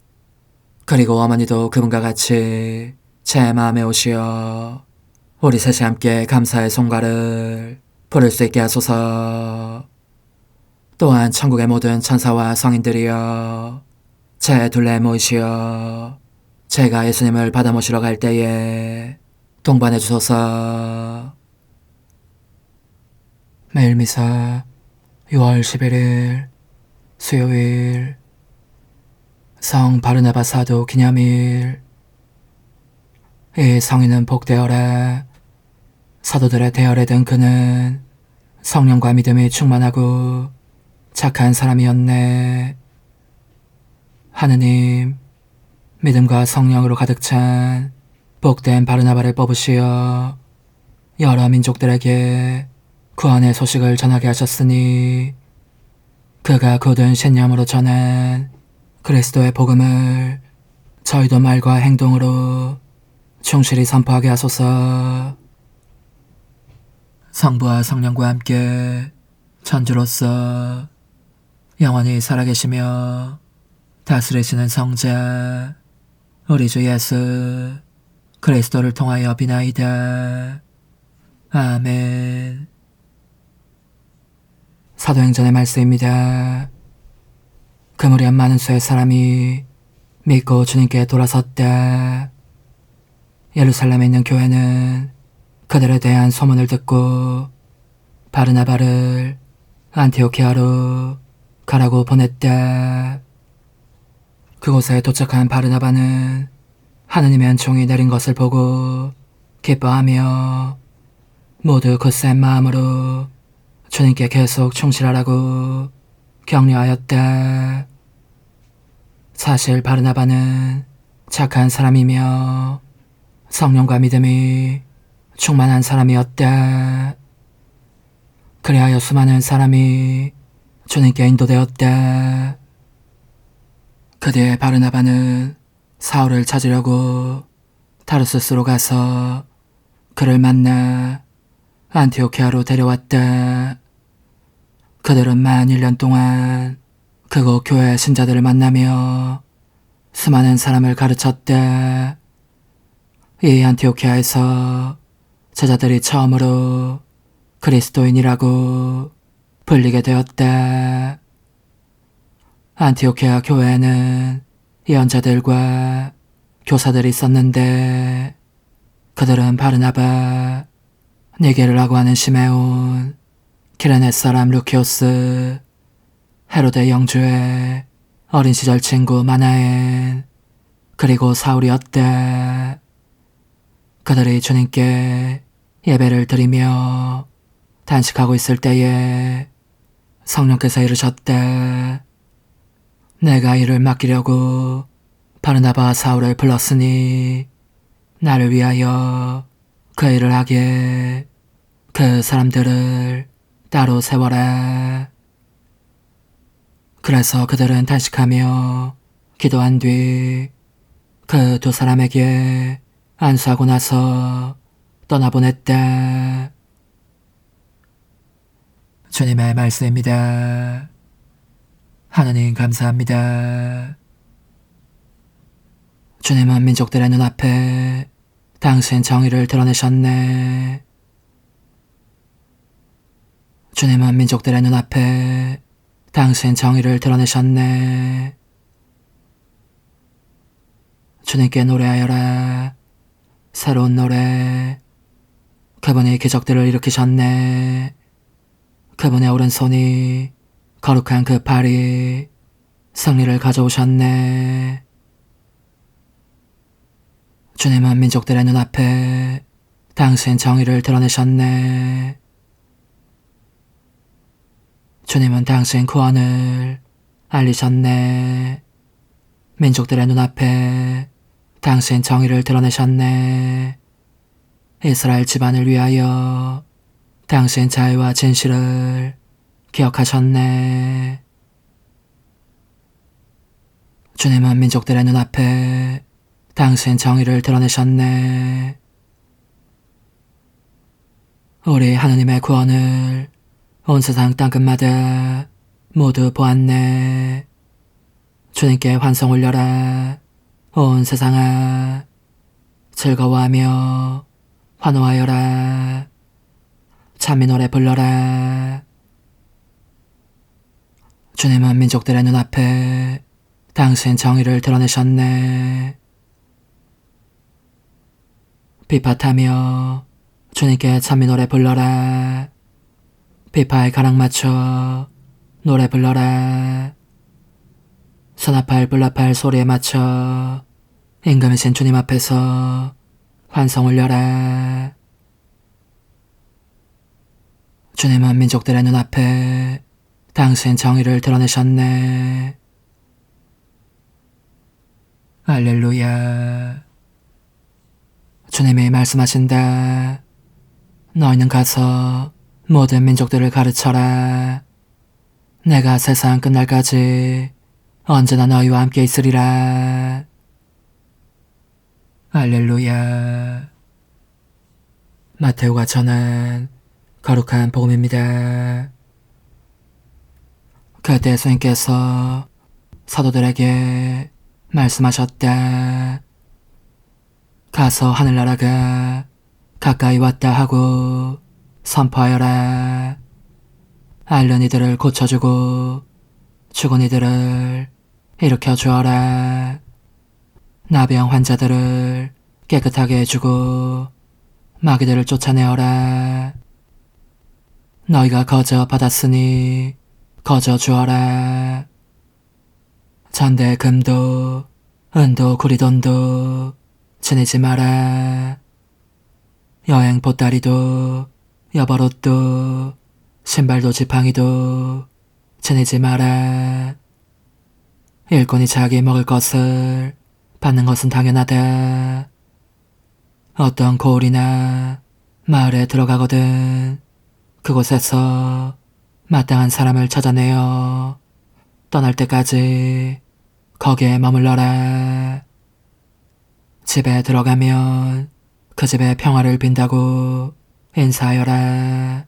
그리고 어머니도 그분과 같이 제 마음에 오시어 우리 셋이 함께 감사의 송가를 부를 수 있게 하소서. 또한 천국의 모든 천사와 성인들이여 제 둘레에 모이시어 제가 예수님을 받아 모시러 갈 때에 동반해 주소서. 매일 미사 6월 11일 수요일 성 바르나바 사도 기념일. 이 성인은 복되어라. 사도들의 대열에 든 그는 성령과 믿음이 충만하고 착한 사람이었네. 하느님, 믿음과 성령으로 가득 찬 복된 바르나바를 뽑으시어 여러 민족들에게 구원의 소식을 전하게 하셨으니 그가 굳은 신념으로 전한 그리스도의 복음을 저희도 말과 행동으로 충실히 선포하게 하소서. 성부와 성령과 함께 천주로서 영원히 살아계시며 다스리시는 성자 우리 주 예수 그리스도를 통하여 비나이다. 아멘. 사도행전의 말씀입니다. 그 무렵 많은 수의 사람이 믿고 주님께 돌아섰다. 예루살렘에 있는 교회는 그들에 대한 소문을 듣고 바르나바를 안티오키아로 가라고 보냈다. 그곳에 도착한 바르나바는 하느님의 은총이 내린 것을 보고 기뻐하며 모두 굳센 마음으로 주님께 계속 충실하라고 격려하였다. 사실 바르나바는 착한 사람이며 성령과 믿음이 충만한 사람이었다. 그리하여 수많은 사람이 주님께 인도되었다. 그 뒤에 바르나바는 사울을 찾으려고 타르수스로 가서 그를 만나 안티오키아로 데려왔다. 그들은 만 1년 동안 그곳 교회 신자들을 만나며 수많은 사람을 가르쳤다. 이 안티오키아에서 제자들이 처음으로 그리스도인이라고 불리게 되었다. 안티오키아 교회에는 예언자들과 교사들이 있었는데 그들은 바르나바, 니게르라고 하는 시메온, 키레네 사람 루키오스, 헤로데 영주의 어린 시절 친구 마나엔, 그리고 사울이었다. 그들이 주님께 예배를 드리며 단식하고 있을 때에 성령께서 이르셨다. 내가 이를 맡기려고 바르나바와 사울을 불렀으니 나를 위하여 그 일을 하기에 그 사람들을 따로 세워라. 그래서 그들은 단식하며 기도한 뒤 그 두 사람에게 안수하고 나서 떠나보냈다. 주님의 말씀입니다. 하느님 감사합니다. 주님은 민족들의 눈앞에 당신 정의를 드러내셨네. 주님은 민족들의 눈앞에 당신 정의를 드러내셨네. 주님께 노래하여라. 새로운 노래. 그분이 기적들을 일으키셨네. 그분의 오른손이 거룩한 그 팔이 승리를 가져오셨네. 주님은 민족들의 눈앞에 당신 정의를 드러내셨네. 주님은 당신 구원을 알리셨네. 민족들의 눈앞에 당신 정의를 드러내셨네. 이스라엘 집안을 위하여 당신 자유와 진실을 기억하셨네. 주님은 민족들의 눈앞에 당신 정의를 드러내셨네. 우리 하느님의 구원을 온 세상 땅끝마다 모두 보았네. 주님께 환송 올려라. 온 세상아 즐거워하며 환호하여라. 찬미 노래 불러라. 주님은 민족들의 눈앞에 당신 정의를 드러내셨네. 비파타며 주님께 찬미 노래 불러라. 비파에 가락 맞춰 노래 불러라. 서나팔 불나팔 소리에 맞춰 임금이신 주님 앞에서 환성 올려라. 주님은 민족들의 눈앞에 당신 정의를 드러내셨네. 할렐루야. 주님이 말씀하신다. 너희는 가서 모든 민족들을 가르쳐라. 내가 세상 끝날까지 언제나 너희와 함께 있으리라. 할렐루야. 마테오가 전한 거룩한 복음입니다. 그때 예수님께서 사도들에게 말씀하셨다. 가서 하늘나라가 가까이 왔다 하고 선포하여라. 앓는 이들을 고쳐주고 죽은 이들을 일으켜주어라. 나병 환자들을 깨끗하게 해주고 마귀들을 쫓아내어라. 너희가 거저 받았으니 거저 주어라. 전대 금도 은도 구리돈도 지내지 마라. 여행 보따리도 여벌옷도 신발도 지팡이도 지내지 마라. 일꾼이 자기 먹을 것을 받는 것은 당연하다. 어떤 고을이나 마을에 들어가거든 그곳에서 마땅한 사람을 찾아내어 떠날 때까지 거기에 머물러라. 집에 들어가면 그 집에 평화를 빈다고 인사하여라.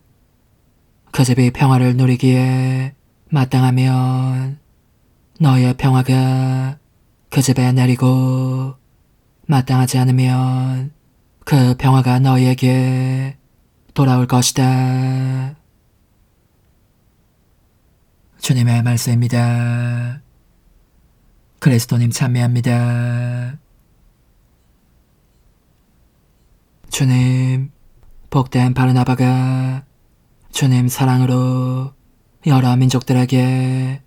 그 집이 평화를 누리기에 마땅하면 너희의 평화가 그 집에 내리고 마땅하지 않으면 그 평화가 너희에게 돌아올 것이다. 주님의 말씀입니다. 그리스도님 찬미합니다. 주님, 복된 바르나바가 주님 사랑으로 여러 민족들에게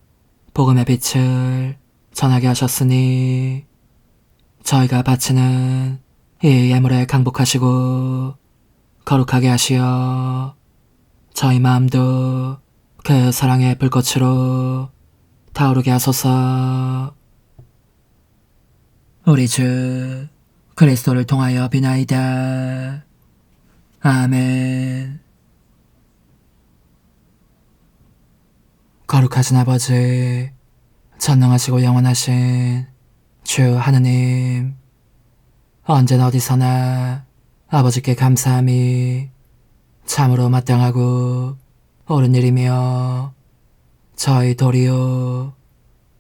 복음의 빛을 전하게 하셨으니 저희가 바치는 이 예물에 강복하시고 거룩하게 하시어 저희 마음도 그 사랑의 불꽃으로 타오르게 하소서. 우리 주 그리스도를 통하여 비나이다. 아멘. 거룩하신 아버지, 전능하시고 영원하신 주 하느님, 언제나 어디서나 아버지께 감사함이 참으로 마땅하고 옳은 일이며 저희 도리요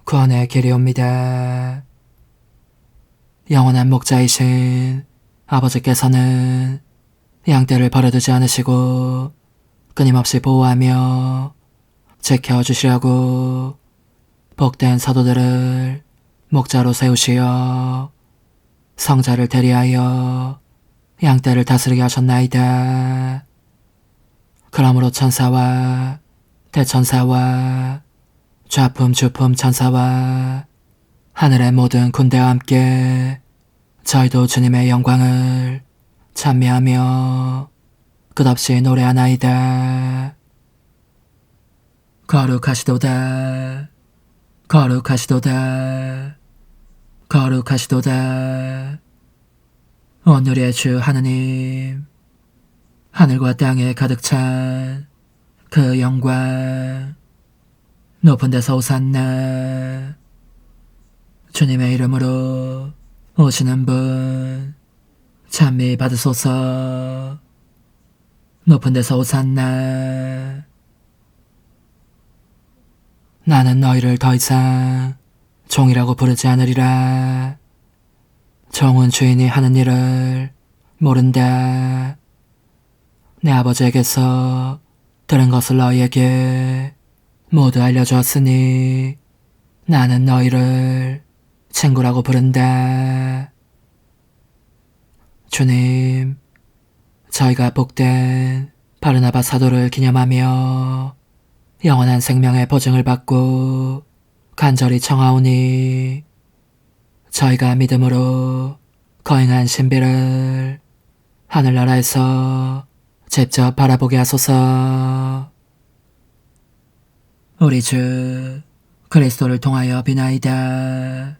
구원의 길이옵니다. 영원한 목자이신 아버지께서는 양떼를 버려두지 않으시고 끊임없이 보호하며 지켜주시려고 복된 사도들을 목자로 세우시어 성자를 대리하여 양떼를 다스리게 하셨나이다. 그러므로 천사와 대천사와 좌품 주품 천사와 하늘의 모든 군대와 함께 저희도 주님의 영광을 찬미하며 끝없이 노래하나이다. 거룩하시도다. 거룩하시도다. 거룩하시도다. 오늘의 주 하느님, 하늘과 땅에 가득 찬 그 영광, 높은 데서 오산나. 주님의 이름으로 오시는 분 찬미 받으소서. 높은 데서 오산나. 나는 너희를 더 이상 종이라고 부르지 않으리라. 종은 주인이 하는 일을 모른다. 내 아버지에게서 들은 것을 너희에게 모두 알려주었으니 나는 너희를 친구라고 부른다. 주님, 저희가 복된 바르나바 사도를 기념하며 영원한 생명의 보증을 받고 간절히 청하오니 저희가 믿음으로 거행한 신비를 하늘나라에서 직접 바라보게 하소서. 우리 주 그리스도를 통하여 비나이다.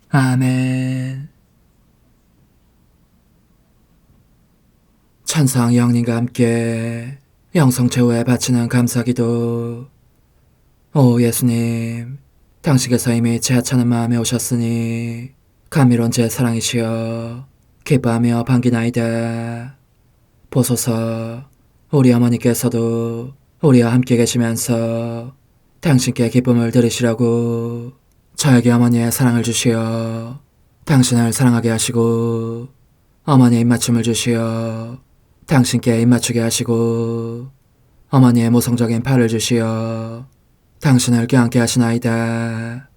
아멘. 천상 영님과 함께 영성 최후에 바치는 감사기도. 오 예수님, 당신께서 이미 제 하찮은 마음에 오셨으니 감미로운 제 사랑이시여 기뻐하며 반기나이다. 보소서, 우리 어머니께서도 우리와 함께 계시면서 당신께 기쁨을 들으시라고 저에게 어머니의 사랑을 주시어 당신을 사랑하게 하시고, 어머니의 입맞춤을 주시어 당신께 입맞추게 하시고, 어머니의 모성적인 팔을 주시어 당신을 껴안게 하시나이다.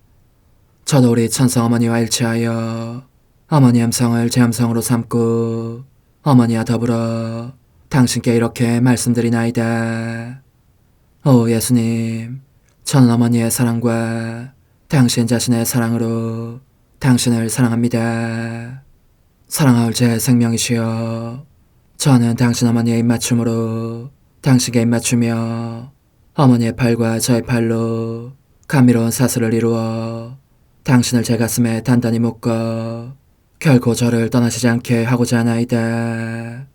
저도 우리 천성 어머니와 일치하여 어머니 음성을 제 음성으로 삼고 어머니와 더불어 당신께 이렇게 말씀드리나이다. 오 예수님, 저는 어머니의 사랑과 당신 자신의 사랑으로 당신을 사랑합니다. 사랑하올 제 생명이시여, 저는 당신 어머니의 입맞춤으로 당신께 입맞추며 어머니의 팔과 저의 팔로 감미로운 사슬을 이루어 당신을 제 가슴에 단단히 묶어 결코 저를 떠나시지 않게 하고자 하나이다.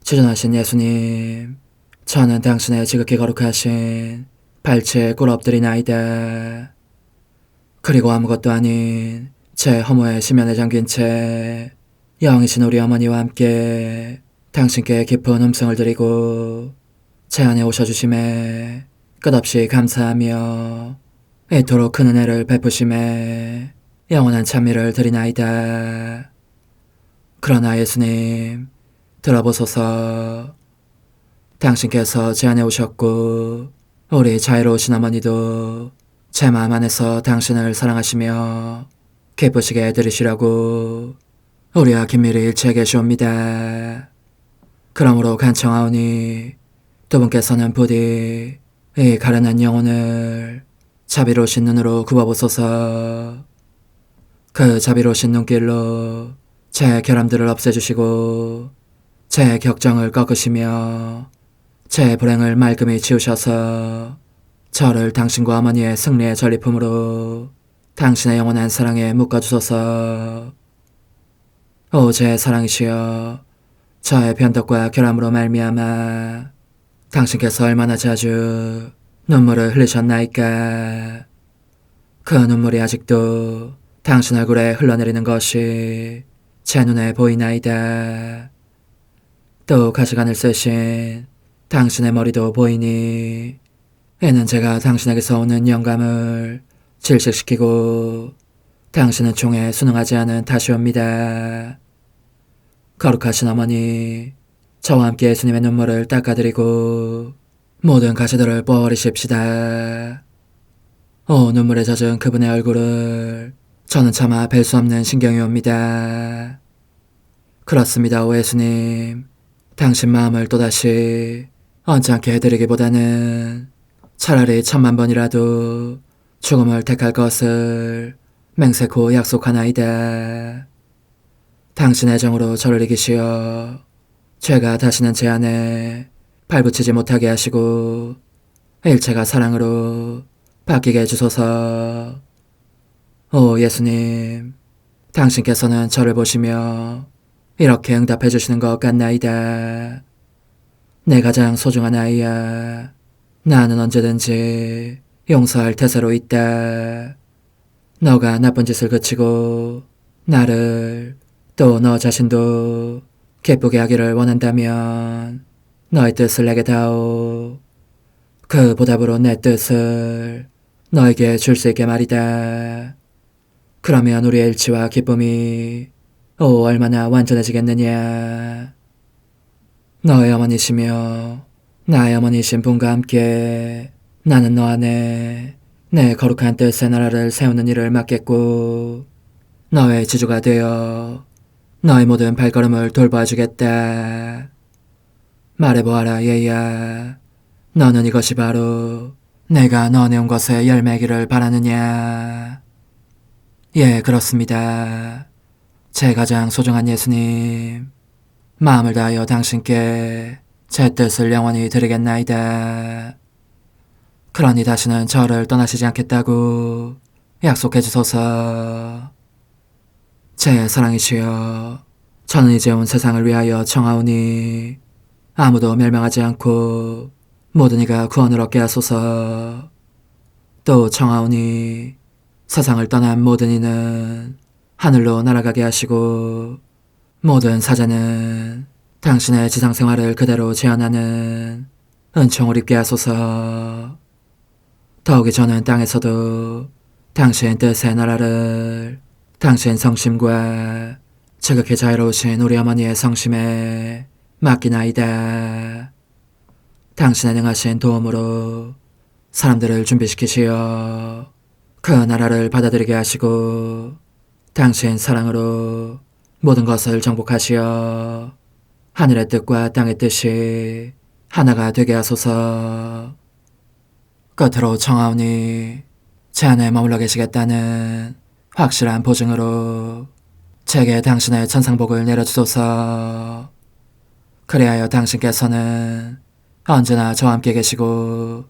지존하신 예수님, 저는 당신의 지극히 거룩하신 발치에 꿇어 엎드리나이다. 그리고 아무것도 아닌 제 허무의 심연에 잠긴 채 영이신 우리 어머니와 함께 당신께 깊은 음성을 드리고 제 안에 오셔주심에 끝없이 감사하며 이토록 큰 은혜를 베푸심에 영원한 찬미를 드리나이다. 그러나 예수님, 들어보소서. 당신께서 제 안에 오셨고 우리 자유로우신 어머니도 제 마음 안에서 당신을 사랑하시며 기쁘시게 들으시라고 우리와 긴밀히 일치해 계시옵니다. 그러므로 간청하오니 두 분께서는 부디 이 가련한 영혼을 자비로우신 눈으로 굽어보소서. 그 자비로우신 눈길로 제 결함들을 없애주시고 제 격정을 꺾으시며 제 불행을 말끔히 지우셔서 저를 당신과 어머니의 승리의 전리품으로 당신의 영원한 사랑에 묶어주소서. 오 제 사랑이시여, 저의 변덕과 결함으로 말미암아 당신께서 얼마나 자주 눈물을 흘리셨나이까. 그 눈물이 아직도 당신 얼굴에 흘러내리는 것이 제 눈에 보이나이다. 또 가시관을 쓰신 당신의 머리도 보이니 이는 제가 당신에게서 오는 영감을 질식시키고 당신은 총에 순응하지 않은 탓이옵니다. 거룩하신 어머니, 저와 함께 예수님의 눈물을 닦아드리고 모든 가시들을 뽑아버리십시다. 오 눈물에 젖은 그분의 얼굴을 저는 차마 뵐 수 없는 신경이 옵니다. 그렇습니다. 오 예수님, 당신 마음을 또다시 언짢게 해드리기보다는 차라리 10,000,000번이라도 죽음을 택할 것을 맹세코 약속하나이다. 당신 애정으로 저를 이기시어 죄가 다시는 제 안에 발붙이지 못하게 하시고 일체가 사랑으로 바뀌게 해주소서. 오 예수님, 당신께서는 저를 보시며 이렇게 응답해 주시는 것 같나이다. 내 가장 소중한 아이야, 나는 언제든지 용서할 태세로 있다. 너가 나쁜 짓을 그치고 나를, 또 너 자신도 기쁘게 하기를 원한다면 너의 뜻을 내게 다오. 그 보답으로 내 뜻을 너에게 줄 수 있게 말이다. 그러면 우리의 일치와 기쁨이 얼마나 완전해지겠느냐. 너의 어머니시며 나의 어머니신 분과 함께 나는 너 안에 내 거룩한 뜻의 나라를 세우는 일을 맡겠고 너의 지주가 되어 너의 모든 발걸음을 돌봐주겠다. 말해보아라 얘야, 너는 이것이 바로 내가 넣어내온 것에 열매기를 바라느냐? 예, 그렇습니다. 제 가장 소중한 예수님, 마음을 다하여 당신께 제 뜻을 영원히 드리겠나이다. 그러니 다시는 저를 떠나시지 않겠다고 약속해 주소서. 제 사랑이시여, 저는 이제 온 세상을 위하여 청하오니 아무도 멸망하지 않고 모든 이가 구원을 얻게 하소서. 또 청하오니 세상을 떠난 모든 이는 하늘로 날아가게 하시고 모든 사자는 당신의 지상생활을 그대로 재현하는 은총을 입게 하소서. 더욱이 저는 땅에서도 당신 뜻의 나라를 당신 성심과 지극히 자유로우신 우리 어머니의 성심에 맡기나이다. 당신의 능하신 도움으로 사람들을 준비시키시어 그 나라를 받아들이게 하시고 당신 사랑으로 모든 것을 정복하시어 하늘의 뜻과 땅의 뜻이 하나가 되게 하소서. 끝으로 청하오니 제 안에 머물러 계시겠다는 확실한 보증으로 제게 당신의 천상복을 내려주소서. 그리하여 당신께서는 언제나 저와 함께 계시고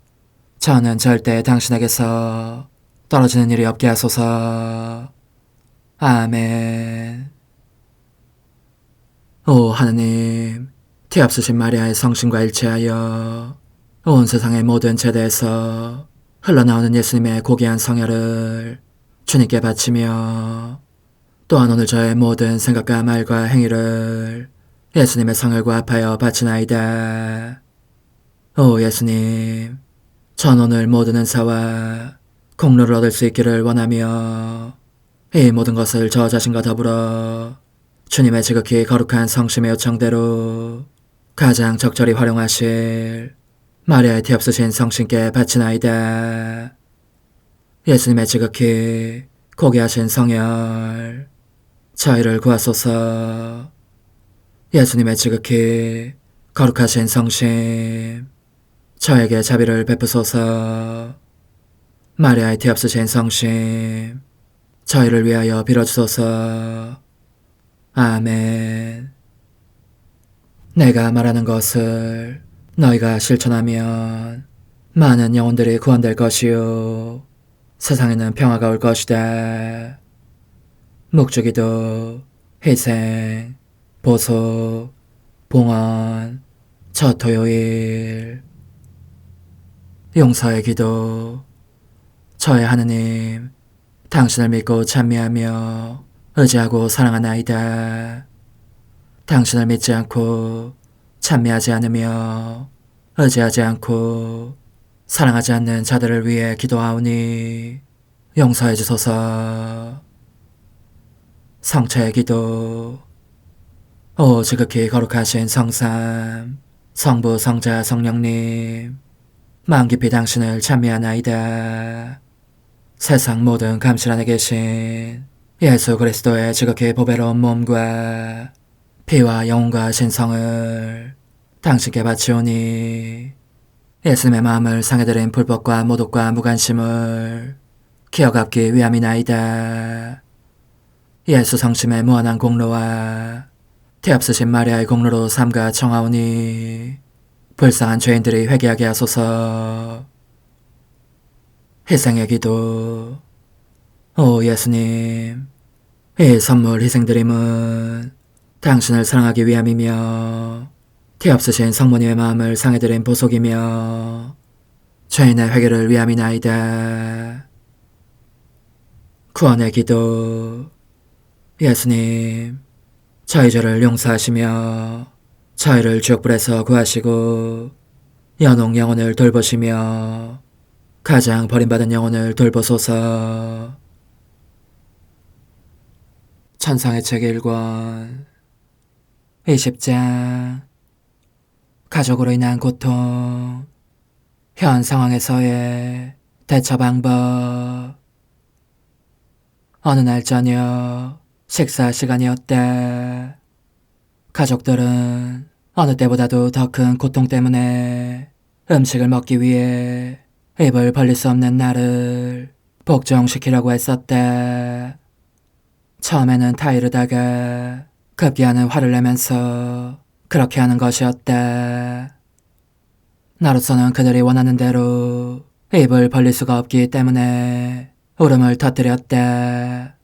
저는 절대 당신에게서 떨어지는 일이 없게 하소서. 아멘. 오 하느님, 티없으신 마리아의 성신과 일치하여 온 세상의 모든 제대에서 흘러나오는 예수님의 고귀한 성혈을 주님께 바치며 또한 오늘 저의 모든 생각과 말과 행위를 예수님의 성혈과 합하여 바치나이다. 오 예수님, 전 오늘 모든 은사와 공로를 얻을 수 있기를 원하며 이 모든 것을 저 자신과 더불어 주님의 지극히 거룩한 성심의 요청대로 가장 적절히 활용하실 마리아의 티없으신 성신께 바치나이다. 예수님의 지극히 고귀하신 성혈, 저희를 구하소서. 예수님의 지극히 거룩하신 성심, 저에게 자비를 베푸소서. 마리아의 티없으신 성심, 저희를 위하여 빌어주소서. 아멘. 내가 말하는 것을 너희가 실천하면 많은 영혼들이 구원될 것이요 세상에는 평화가 올 것이다. 묵주기도, 희생, 보소, 봉헌, 첫 토요일. 용서의 기도. 저의 하느님, 당신을 믿고 찬미하며 의지하고 사랑하나이다. 당신을 믿지 않고 찬미하지 않으며 의지하지 않고 사랑하지 않는 자들을 위해 기도하오니 용서해 주소서. 성체의 기도. 오 지극히 거룩하신 성삼, 성부, 성자, 성령님, 마음 깊이 당신을 찬미하나이다. 세상 모든 감실 안에 계신 예수 그리스도의 지극히 보배로운 몸과 피와 영혼과 신성을 당신께 바치오니 예수님의 마음을 상해드린 불법과 모독과 무관심을 기어갚기 위함이나이다. 예수 성심의 무한한 공로와 티없으신 마리아의 공로로 삼가 청하오니 불쌍한 죄인들이 회개하게 하소서. 희생의 기도. 오 예수님, 이 선물 희생드림은 당신을 사랑하기 위함이며 티없으신 성모님의 마음을 상해드린 보속이며 죄인의 회개를 위함이나이다. 구원의 기도. 예수님, 저희 죄를 용서하시며 저희를 지옥불에서 구하시고 연옥 영혼을 돌보시며 가장 버림받은 영혼을 돌보소서. 천상의 책 1권 20장. 가족으로 인한 고통, 현 상황에서의 대처 방법. 어느 날 저녁 식사 시간이었다. 가족들은 어느 때보다도 더 큰 고통 때문에 음식을 먹기 위해 입을 벌릴 수 없는 나를 복종시키려고 했었다. 처음에는 타이르다가 급기야는 화를 내면서 그렇게 하는 것이었다. 나로서는 그들이 원하는 대로 입을 벌릴 수가 없기 때문에 울음을 터뜨렸다.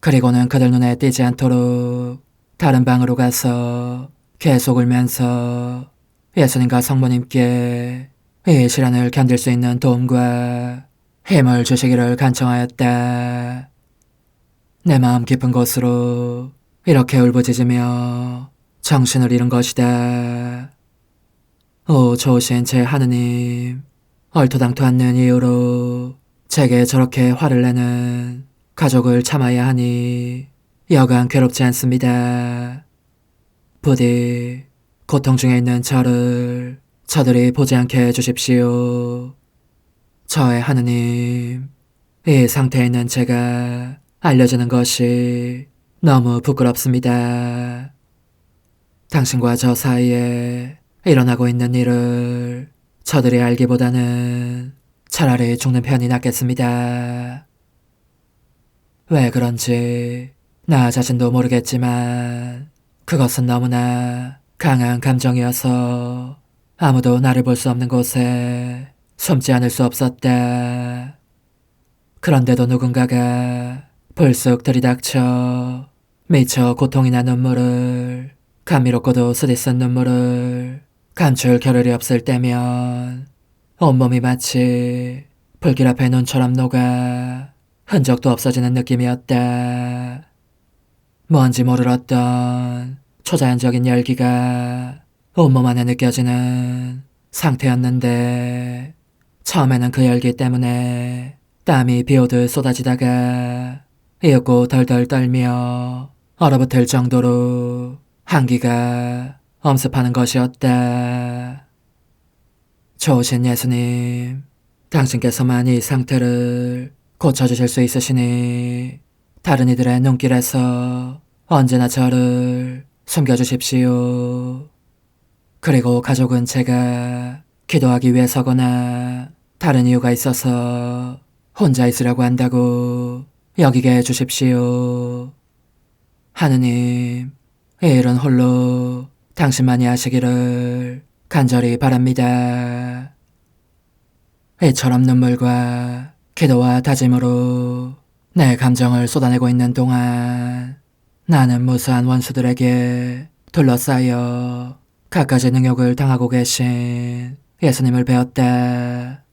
그리고는 그들 눈에 띄지 않도록 다른 방으로 가서 계속 울면서 예수님과 성모님께 이 시련을 견딜 수 있는 도움과 힘을 주시기를 간청하였다. 내 마음 깊은 곳으로 이렇게 울부짖으며 정신을 잃은 것이다. 오 좋으신 제 하느님, 얼토당토 않는 이유로 제게 저렇게 화를 내는 가족을 참아야 하니 여간 괴롭지 않습니다. 부디 고통 중에 있는 저들이 보지 않게 해주십시오. 저의 하느님, 이 상태에 있는 제가 알려지는 것이 너무 부끄럽습니다. 당신과 저 사이에 일어나고 있는 일을 저들이 알기보다는 차라리 죽는 편이 낫겠습니다. 왜 그런지 나 자신도 모르겠지만 그것은 너무나 강한 감정이어서 아무도 나를 볼 수 없는 곳에 숨지 않을 수 없었다. 그런데도 누군가가 불쑥 들이닥쳐 미처 고통이나 눈물을, 감미롭고도 쓰디쓴 눈물을 감출 겨를이 없을 때면 온몸이 마치 불길 앞에 눈처럼 녹아 흔적도 없어지는 느낌이었다. 뭔지 모를 어떤 초자연적인 열기가 온몸 안에 느껴지는 상태였는데, 처음에는 그 열기 때문에 땀이 비오듯 쏟아지다가 이윽고 덜덜 떨며 얼어붙을 정도로 한기가 엄습하는 것이었다. 좋으신 예수님, 당신께서만 이 상태를 고쳐주실 수 있으시니 다른 이들의 눈길에서 언제나 저를 숨겨주십시오. 그리고 가족은 제가 기도하기 위해서거나 다른 이유가 있어서 혼자 있으려고 한다고 여기게 해주십시오. 하느님, 이 일은 홀로 당신만이 하시기를 간절히 바랍니다. 이처럼 눈물과 기도와 다짐으로 내 감정을 쏟아내고 있는 동안 나는 무수한 원수들에게 둘러싸여 갖가지 능욕을 당하고 계신 예수님을 배웠다.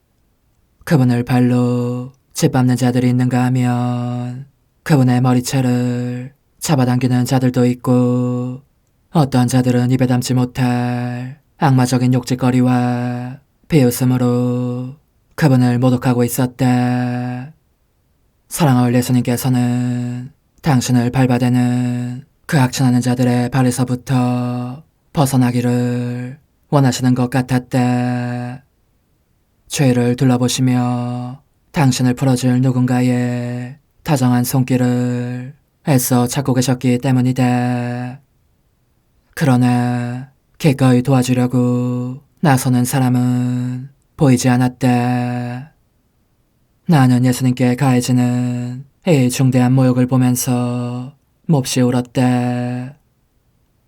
그분을 발로 짓밟는 자들이 있는가 하면 그분의 머리채를 잡아당기는 자들도 있고, 어떤 자들은 입에 담지 못할 악마적인 욕짓거리와 비웃음으로 그분을 모독하고 있었다. 사랑할 예수님께서는 당신을 밟아대는 그 악천하는 자들의 발에서부터 벗어나기를 원하시는 것 같았다. 죄를 둘러보시며 당신을 풀어줄 누군가의 다정한 손길을 애써 찾고 계셨기 때문이다. 그러나 기꺼이 도와주려고 나서는 사람은 보이지 않았다. 나는 예수님께 가해지는 이 중대한 모욕을 보면서 몹시 울었다.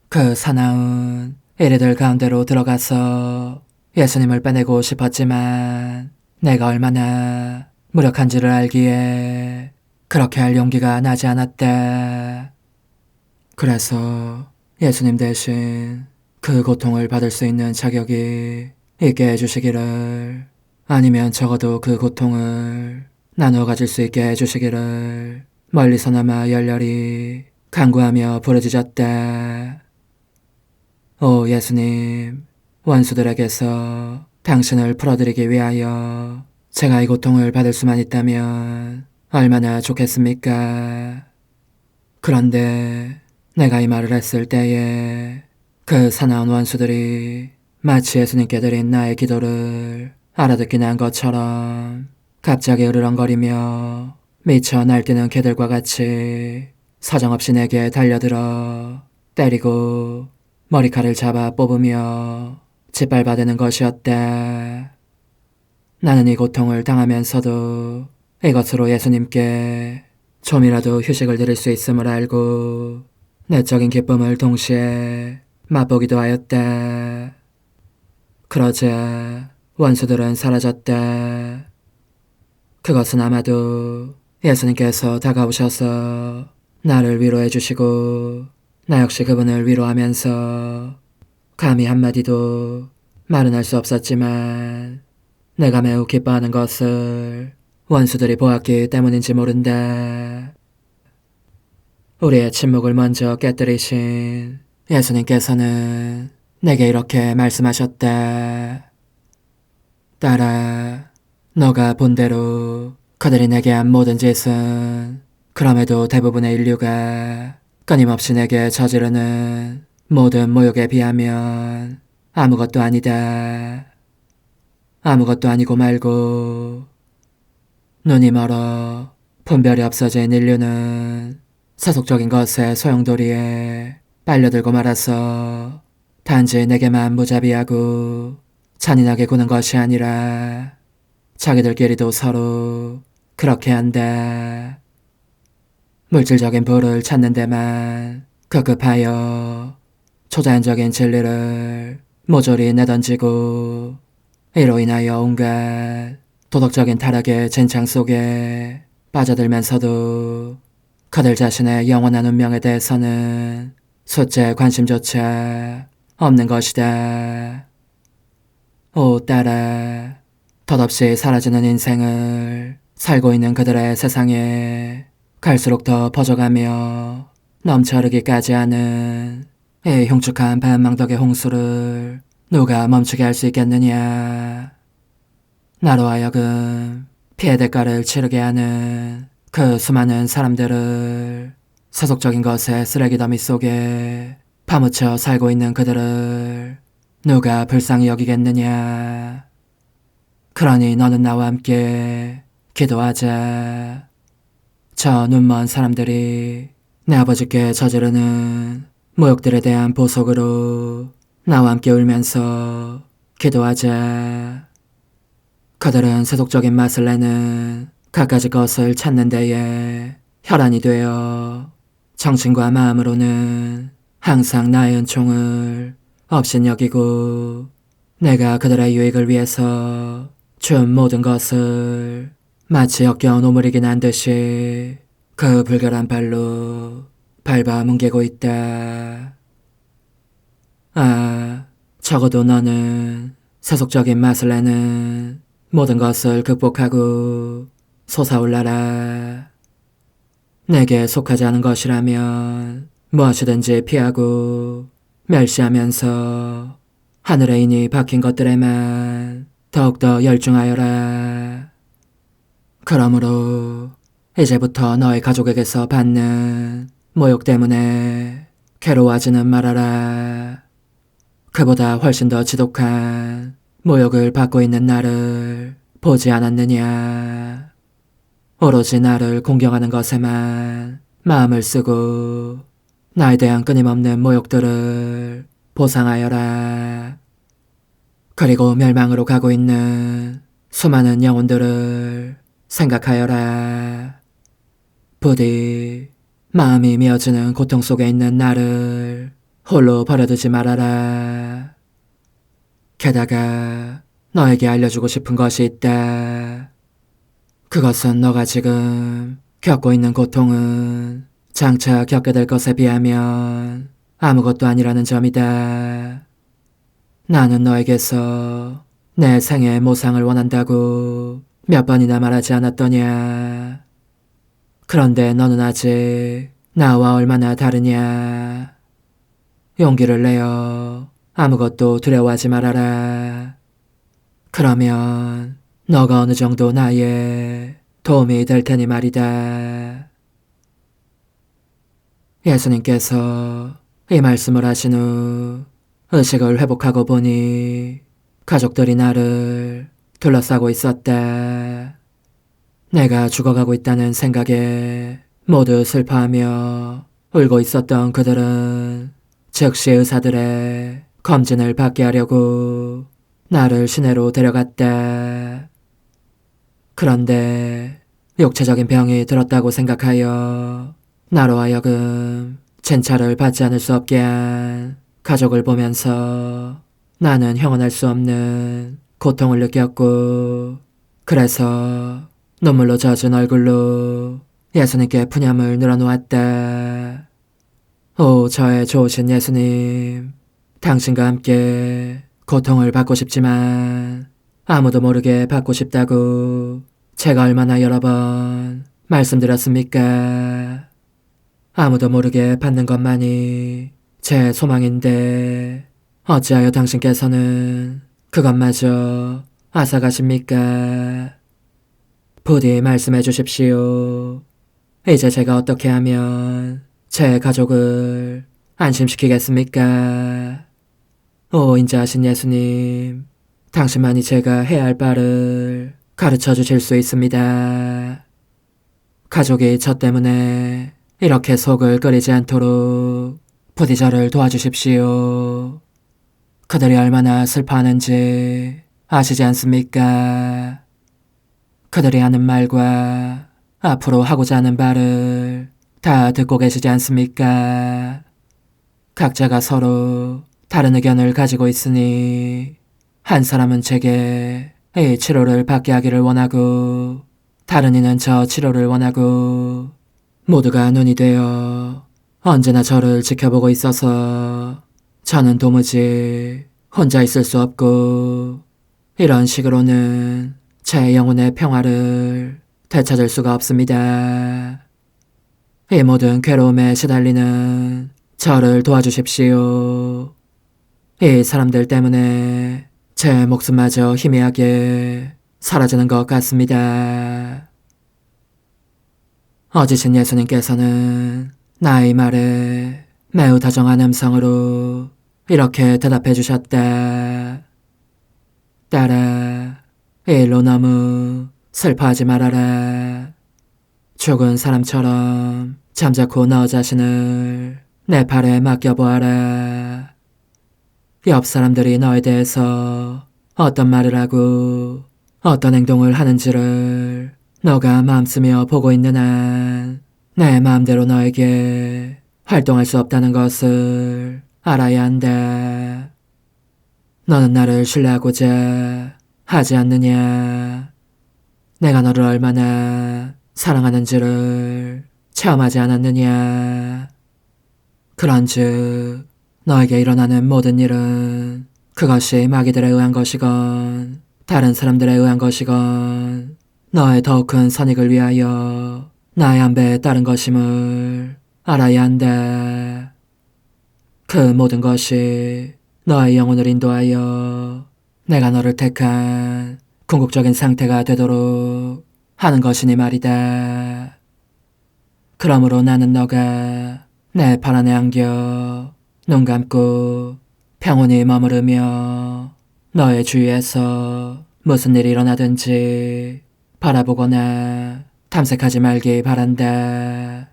그 사나운 이리들 가운데로 들어가서 예수님을 빼내고 싶었지만 내가 얼마나 무력한지를 알기에 그렇게 할 용기가 나지 않았다. 그래서 예수님 대신 그 고통을 받을 수 있는 자격이 있게 해주시기를, 아니면 적어도 그 고통을 나누어 가질 수 있게 해주시기를 멀리서나마 열렬히 간구하며 부르짖었다. 오 예수님, 원수들에게서 당신을 풀어드리기 위하여 제가 이 고통을 받을 수만 있다면 얼마나 좋겠습니까? 그런데 내가 이 말을 했을 때에 그 사나운 원수들이 마치 예수님께 드린 나의 기도를 알아듣긴 한 것처럼 갑자기 으르렁거리며 미쳐 날뛰는 개들과 같이 사정없이 내게 달려들어 때리고 머리칼을 잡아 뽑으며 짓밟아대는 것이었다. 나는 이 고통을 당하면서도 이것으로 예수님께 좀이라도 휴식을 드릴 수 있음을 알고 내적인 기쁨을 동시에 맛보기도 하였다. 그러자 원수들은 사라졌다. 그것은 아마도 예수님께서 다가오셔서 나를 위로해 주시고 나 역시 그분을 위로하면서 감히 한마디도 말은 할 수 없었지만 내가 매우 기뻐하는 것을 원수들이 보았기 때문인지 모른다. 우리의 침묵을 먼저 깨뜨리신 예수님께서는 내게 이렇게 말씀하셨다. 딸아, 너가 본대로 그들이 내게 한 모든 짓은 그럼에도 대부분의 인류가 끊임없이 내게 저지르는 모든 모욕에 비하면 아무것도 아니다. 아무것도 아니고 말고 눈이 멀어 분별이 없어진 인류는 세속적인 것에 소용돌이에 빨려들고 말아서 단지 내게만 무자비하고 잔인하게 구는 것이 아니라 자기들끼리도 서로 그렇게 한다. 물질적인 부를 찾는 데만 급급하여 초자연적인 진리를 모조리 내던지고 이로 인하여 온갖 도덕적인 타락의 진창 속에 빠져들면서도 그들 자신의 영원한 운명에 대해서는 숫제 관심조차 없는 것이다. 오 딸아, 덧없이 사라지는 인생을 살고 있는 그들의 세상에 갈수록 더 퍼져가며 넘쳐흐르기까지 하는 이 흉측한 반망덕의 홍수를 누가 멈추게 할 수 있겠느냐. 나로 하여금 피해 대가를 치르게 하는 그 수많은 사람들을 세속적인 것의 쓰레기 더미 속에 파묻혀 살고 있는 그들을 누가 불쌍히 여기겠느냐. 그러니 너는 나와 함께 기도하자. 저 눈먼 사람들이 내 아버지께 저지르는 모욕들에 대한 보석으로 나와 함께 울면서 기도하자. 그들은 세속적인 맛을 내는 갖가지 것을 찾는 데에 혈안이 되어 정신과 마음으로는 항상 나의 은총을 업신여기고 내가 그들의 유익을 위해서 준 모든 것을 마치 역겨운 오물이긴 한 듯이 그 불결한 발로 밟아 뭉개고 있다. 아, 적어도 너는 세속적인 맛을 내는 모든 것을 극복하고 솟아올라라. 내게 속하지 않은 것이라면 무엇이든지 피하고 멸시하면서 하늘에 인이 박힌 것들에만 더욱더 열중하여라. 그러므로 이제부터 너의 가족에게서 받는 모욕 때문에 괴로워하지는 말아라. 그보다 훨씬 더 지독한 모욕을 받고 있는 나를 보지 않았느냐. 오로지 나를 공경하는 것에만 마음을 쓰고 나에 대한 끊임없는 모욕들을 보상하여라. 그리고 멸망으로 가고 있는 수많은 영혼들을 생각하여라. 부디 마음이 미어지는 고통 속에 있는 나를 홀로 버려두지 말아라. 게다가 너에게 알려주고 싶은 것이 있다. 그것은 너가 지금 겪고 있는 고통은 장차 겪게 될 것에 비하면 아무것도 아니라는 점이다. 나는 너에게서 내 생의 모상을 원한다고 몇 번이나 말하지 않았더냐. 그런데 너는 아직 나와 얼마나 다르냐. 용기를 내어 아무것도 두려워하지 말아라. 그러면 너가 어느 정도 나의 도움이 될 테니 말이다. 예수님께서 이 말씀을 하신 후 의식을 회복하고 보니 가족들이 나를 둘러싸고 있었다. 내가 죽어가고 있다는 생각에 모두 슬퍼하며 울고 있었던 그들은 즉시 의사들의 검진을 받게 하려고 나를 시내로 데려갔다. 그런데 육체적인 병이 들었다고 생각하여 나로 하여금 진찰을 받지 않을 수 없게 한 가족을 보면서 나는 형언할 수 없는 고통을 느꼈고, 그래서 눈물로 젖은 얼굴로 예수님께 푸념을 늘어놓았다. 오, 저의 좋으신 예수님, 당신과 함께 고통을 받고 싶지만 아무도 모르게 받고 싶다고 제가 얼마나 여러 번 말씀드렸습니까? 아무도 모르게 받는 것만이 제 소망인데 어찌하여 당신께서는 그것마저 앗아가십니까? 부디 말씀해 주십시오. 이제 제가 어떻게 하면 제 가족을 안심시키겠습니까? 오, 인자하신 예수님, 당신만이 제가 해야 할 바를 가르쳐 주실 수 있습니다. 가족이 저 때문에 이렇게 속을 끓이지 않도록 부디 저를 도와주십시오. 그들이 얼마나 슬퍼하는지 아시지 않습니까? 그들이 하는 말과 앞으로 하고자 하는 바를 다 듣고 계시지 않습니까? 각자가 서로 다른 의견을 가지고 있으니 한 사람은 제게 이 치료를 받게 하기를 원하고, 다른 이는 저 치료를 원하고, 모두가 눈이 되어 언제나 저를 지켜보고 있어서 저는 도무지 혼자 있을 수 없고, 이런 식으로는 제 영혼의 평화를 되찾을 수가 없습니다. 이 모든 괴로움에 시달리는 저를 도와주십시오. 이 사람들 때문에 제 목숨마저 희미하게 사라지는 것 같습니다. 어지신 예수님께서는 나의 말에 매우 다정한 음성으로 이렇게 대답해 주셨다. 딸아, 이 일로 너무 슬퍼하지 말아라. 죽은 사람처럼 잠자코 너 자신을 내 팔에 맡겨보아라. 옆 사람들이 너에 대해서 어떤 말을 하고 어떤 행동을 하는지를 너가 마음쓰며 보고 있는 한 내 마음대로 너에게 활동할 수 없다는 것을 알아야 한다. 너는 나를 신뢰하고자 하지 않느냐? 내가 너를 얼마나 사랑하는지를 체험하지 않았느냐? 그런즉 너에게 일어나는 모든 일은 그것이 마귀들에 의한 것이건 다른 사람들에 의한 것이건 너의 더욱 큰 선익을 위하여 나의 안배에 따른 것임을 알아야 한다. 그 모든 것이 너의 영혼을 인도하여 내가 너를 택한 궁극적인 상태가 되도록 하는 것이니 말이다. 그러므로 나는 너가 내 발 안에 안겨 눈 감고 평온히 머무르며 너의 주위에서 무슨 일이 일어나든지 바라보거나 탐색하지 말기 바란다.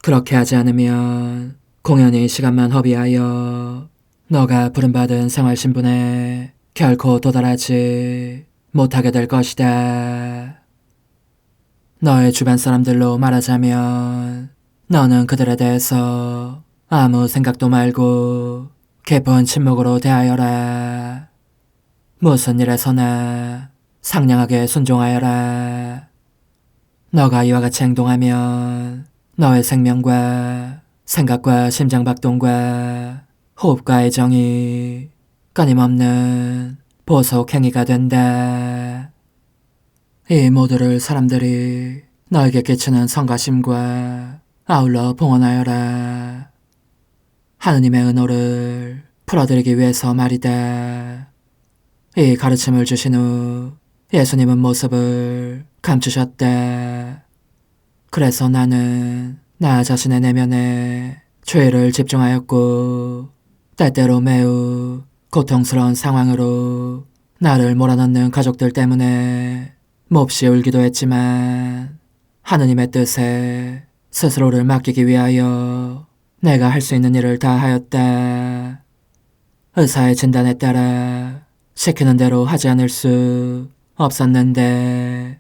그렇게 하지 않으면 공연히 시간만 허비하여 너가 부름받은 생활신분에 결코 도달하지 못하게 될 것이다. 너의 주변 사람들로 말하자면 너는 그들에 대해서 아무 생각도 말고 깊은 침묵으로 대하여라. 무슨 일에서나 상냥하게 순종하여라. 너가 이와 같이 행동하면 너의 생명과 생각과 심장박동과 호흡과 애정이 끊임없는 보석 행위가 된다. 이 모두를 사람들이 너에게 끼치는 성가심과 아울러 봉헌하여라. 하느님의 은호를 풀어드리기 위해서 말이다. 이 가르침을 주신 후 예수님은 모습을 감추셨다. 그래서 나는 나 자신의 내면에 죄를 집중하였고 때때로 매우 고통스러운 상황으로 나를 몰아넣는 가족들 때문에 몹시 울기도 했지만 하느님의 뜻에 스스로를 맡기기 위하여 내가 할 수 있는 일을 다 하였다. 의사의 진단에 따라 시키는 대로 하지 않을 수 없었는데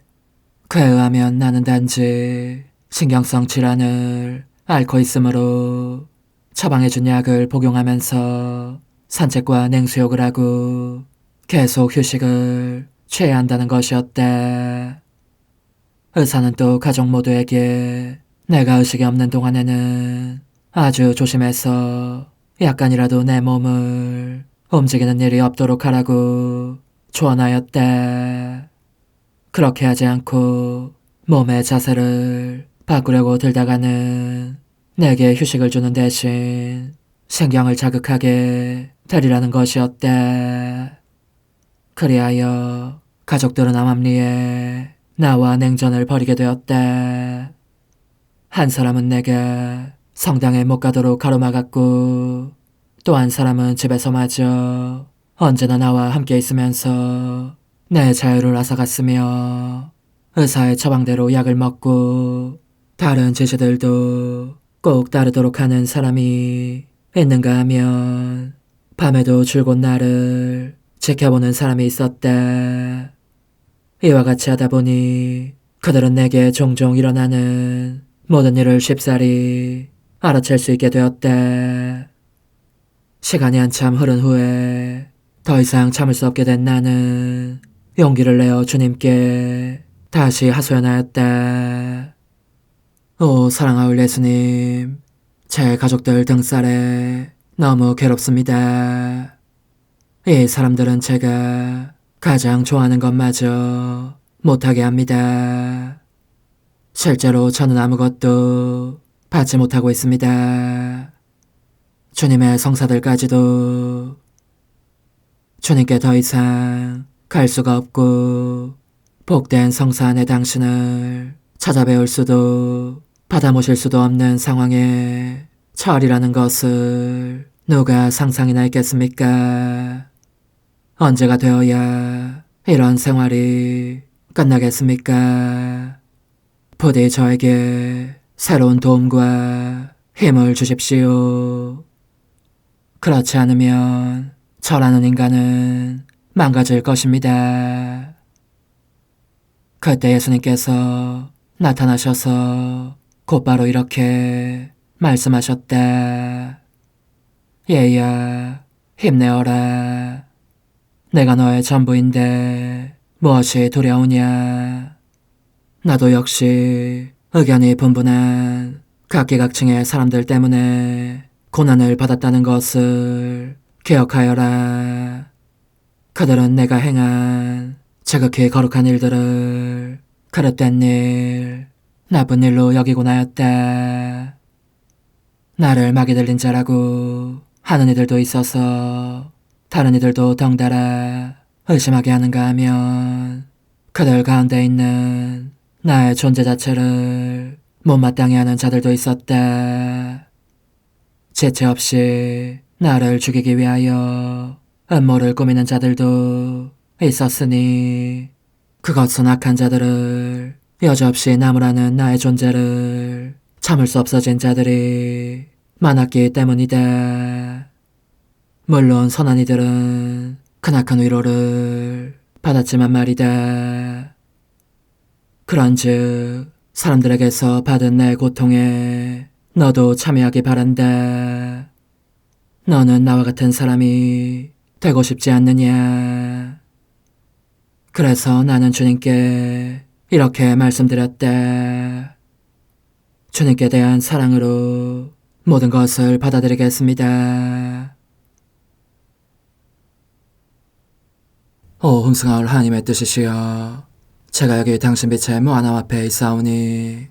그에 의하면 나는 단지 신경성 질환을 앓고 있으므로 처방해준 약을 복용하면서 산책과 냉수욕을 하고 계속 휴식을 취해야 한다는 것이었다. 의사는 또 가족 모두에게 내가 의식이 없는 동안에는 아주 조심해서 약간이라도 내 몸을 움직이는 일이 없도록 하라고 조언하였다. 그렇게 하지 않고 몸의 자세를 바꾸려고 들다가는 내게 휴식을 주는 대신 신경을 자극하게 되리라는 것이었다. 그리하여 가족들은 암암리에 나와 냉전을 벌이게 되었다. 한 사람은 내가 성당에 못 가도록 가로막았고 또 한 사람은 집에서마저 언제나 나와 함께 있으면서 내 자유를 앗아갔으며 의사의 처방대로 약을 먹고 다른 지시들도 꼭 따르도록 하는 사람이 있는가 하면 밤에도 줄곧 나를 지켜보는 사람이 있었다. 이와 같이 하다 보니 그들은 내게 종종 일어나는 모든 일을 쉽사리 알아챌 수 있게 되었다. 시간이 한참 흐른 후에 더 이상 참을 수 없게 된 나는 용기를 내어 주님께 다시 하소연하였다. 오 사랑하올 예수님, 제 가족들 등살에 너무 괴롭습니다. 이 사람들은 제가 가장 좋아하는 것마저 못하게 합니다. 실제로 저는 아무것도 받지 못하고 있습니다. 주님의 성사들까지도 주님께 더 이상 갈 수가 없고 복된 성사 안에 당신을 찾아뵈올 수도 받아 모실 수도 없는 상황에 처하리라는 것을 누가 상상이나 했겠습니까? 언제가 되어야 이런 생활이 끝나겠습니까? 부디 저에게 새로운 도움과 힘을 주십시오. 그렇지 않으면 저라는 인간은 망가질 것입니다. 그때 예수님께서 나타나셔서 곧바로 이렇게 말씀하셨다. 얘야, 힘내어라. 내가 너의 전부인데 무엇이 두려우냐. 나도 역시 의견이 분분한 각기각층의 사람들 때문에 고난을 받았다는 것을 기억하여라. 그들은 내가 행한 지극히 거룩한 일들을 그릇된 일, 나쁜 일로 여기고 나였다. 나를 마귀 들린 자라고 하는 이들도 있어서 다른 이들도 덩달아 의심하게 하는가 하면 그들 가운데 있는 나의 존재 자체를 못마땅해 하는 자들도 있었다. 지체 없이 나를 죽이기 위하여 음모를 꾸미는 자들도 있었으니 그것은 악한 자들을 여지없이 나무라는 나의 존재를 참을 수 없어진 자들이 많았기 때문이다. 물론 선한 이들은 크나큰 위로를 받았지만 말이다. 그런즉 사람들에게서 받은 내 고통에 너도 참여하기 바란다. 너는 나와 같은 사람이 되고 싶지 않느냐. 그래서 나는 주님께 이렇게 말씀드렸다. 주님께 대한 사랑으로 모든 것을 받아들이겠습니다. 오 흥승하올 하나님의 뜻이시여, 제가 여기 당신 빛의 무한함 앞에 있사오니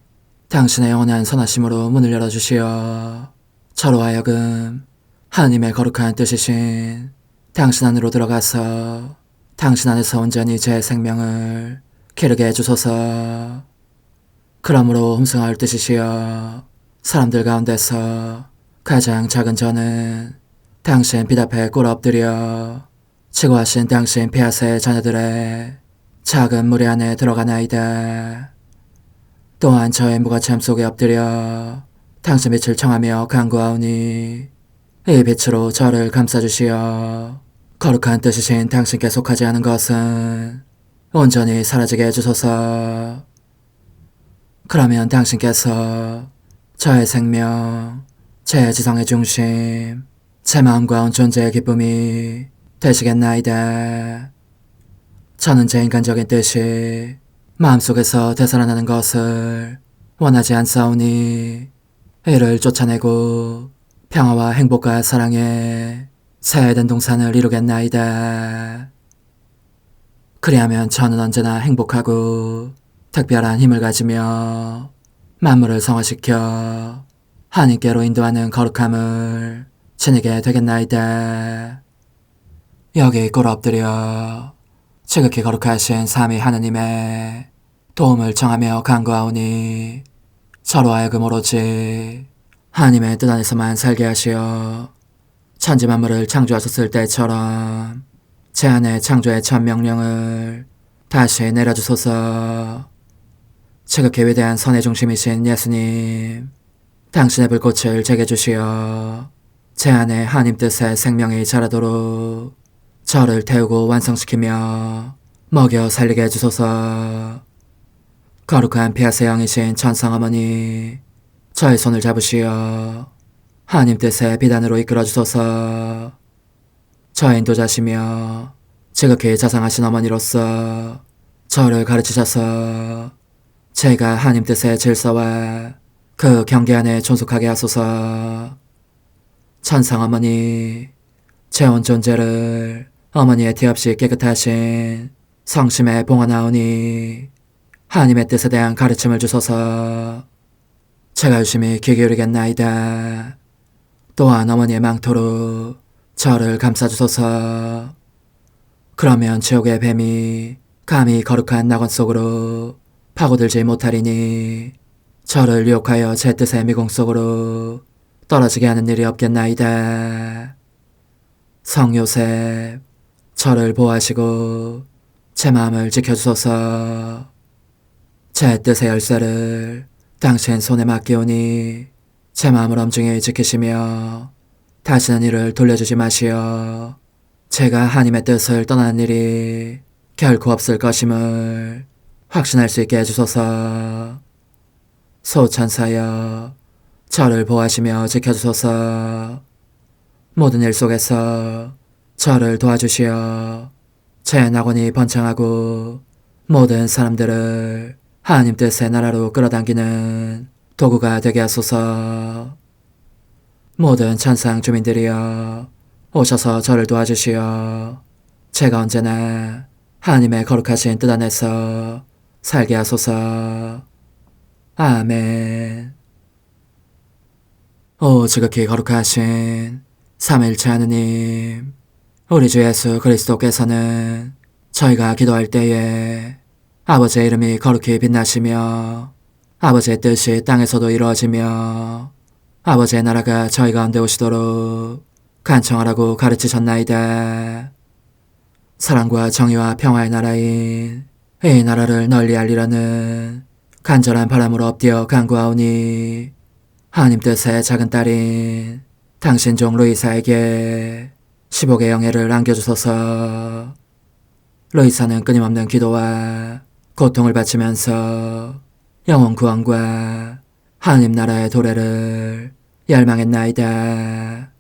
당신의 영원한 선하심으로 문을 열어주시어 저로 하여금 하나님의 거룩한 뜻이신 당신 안으로 들어가서 당신 안에서 온전히 제 생명을 기르게 해주소서. 그러므로 흥승하올 뜻이시여, 사람들 가운데서 가장 작은 저는 당신 빛 앞에 꿇어 엎드려 지고하신 당신 폐하세의 자녀들의 작은 무리 안에 들어가나이다. 또한 저의 무거참 속에 엎드려 당신 빛을 청하며 간구하오니 이 빛으로 저를 감싸주시어 거룩한 뜻이신 당신께 속하지 않은 것은 온전히 사라지게 해주소서. 그러면 당신께서 저의 생명, 제 지성의 중심, 제 마음과 온 존재의 기쁨이 되시겠나이다. 저는 제 인간적인 뜻이 마음속에서 되살아나는 것을 원하지 않사오니 이를 쫓아내고 평화와 행복과 사랑의 새 에덴 동산을 이루겠나이다. 그리하면 저는 언제나 행복하고 특별한 힘을 가지며 만물을 성화시켜 하나님께로 인도하는 거룩함을 지니게 되겠나이다. 여기 꿇어 엎드려 지극히 거룩하신 삼위 하느님의 도움을 청하며 간구하오니 저로 하여금 오로지 하나님의 뜻 안에서만 살게 하시어 천지 만물을 창조하셨을 때처럼 제 안에 창조의 첫 명령을 다시 내려주소서. 지극히 위대한 선의 중심이신 예수님, 당신의 불꽃을 제게 주시어 제 안에 하나님 뜻의 생명이 자라도록 저를 태우고 완성시키며 먹여 살리게 해주소서. 거룩한 피아세 영이신 천상어머니, 저의 손을 잡으시어 하나님 뜻의 비단으로 이끌어주소서. 저의 인도자시며 지극히 자상하신 어머니로서 저를 가르치셔서 제가 하나님 뜻의 질서와 그 경계 안에 존속하게 하소서. 천상어머니, 제 온 존재를 어머니의 티 없이 깨끗하신 성심에 봉헌하오니 하나님의 뜻에 대한 가르침을 주소서. 제가 열심히 귀 기울이겠나이다. 또한 어머니의 망토로 저를 감싸주소서. 그러면 지옥의 뱀이 감히 거룩한 낙원 속으로 파고들지 못하리니 저를 유혹하여 제 뜻의 미궁 속으로 떨어지게 하는 일이 없겠나이다. 성요셉, 저를 보호하시고 제 마음을 지켜주소서. 제 뜻의 열쇠를 당신 손에 맡기오니 제 마음을 엄중히 지키시며 다시는 이를 돌려주지 마시어 제가 하나님의 뜻을 떠나는 일이 결코 없을 것임을 확신할 수 있게 해주소서. 소천사여, 저를 보호하시며 지켜주소서. 모든 일 속에서 저를 도와주시어 제 낙원이 번창하고 모든 사람들을 하나님 뜻의 나라로 끌어당기는 도구가 되게 하소서. 모든 천상 주민들이여, 오셔서 저를 도와주시어 제가 언제나 하나님의 거룩하신 뜻 안에서 살게 하소서. 아멘. 오 지극히 거룩하신 삼일체 하느님, 우리 주 예수 그리스도께서는 저희가 기도할 때에 아버지의 이름이 거룩히 빛나시며 아버지의 뜻이 땅에서도 이루어지며 아버지의 나라가 저희 가운데 오시도록 간청하라고 가르치셨나이다. 사랑과 정의와 평화의 나라인 이 나라를 널리 알리려는 간절한 바람으로 엎드려 간구하오니 하나님 뜻의 작은 딸인 당신 종 루이사에게 15개 영예를 안겨주소서. 루이사는 끊임없는 기도와 고통을 바치면서 영혼 구원과 하나님 나라의 도래를 열망했나이다.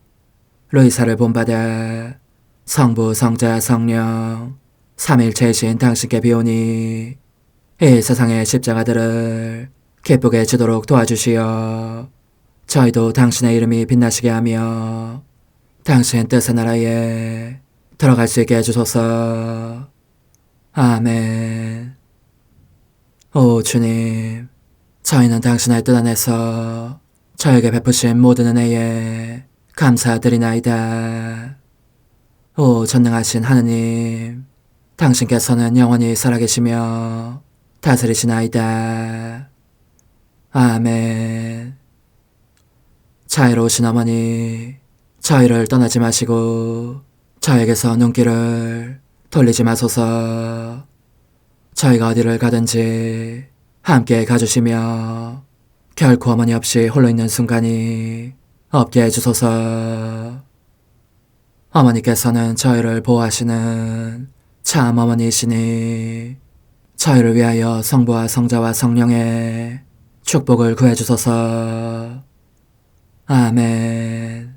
루이사를 본받아 성부, 성자, 성령 삼일체이신 당신께 비오니 이 세상의 십자가들을 기쁘게 지도록 도와주시어 저희도 당신의 이름이 빛나시게 하며 당신 뜻의 나라에 들어갈 수 있게 해주소서. 아멘. 오 주님, 저희는 당신의 뜻 안에서 저에게 베푸신 모든 은혜에 감사드리나이다. 오 전능하신 하느님, 당신께서는 영원히 살아계시며 다스리시나이다. 아멘. 자애로우신 어머니, 저희를 떠나지 마시고 저에게서 눈길을 돌리지 마소서. 저희가 어디를 가든지 함께 가주시며 결코 어머니 없이 홀로 있는 순간이 없게 해주소서. 어머니께서는 저희를 보호하시는 참 어머니이시니 저희를 위하여 성부와 성자와 성령의 축복을 구해주소서. 아멘.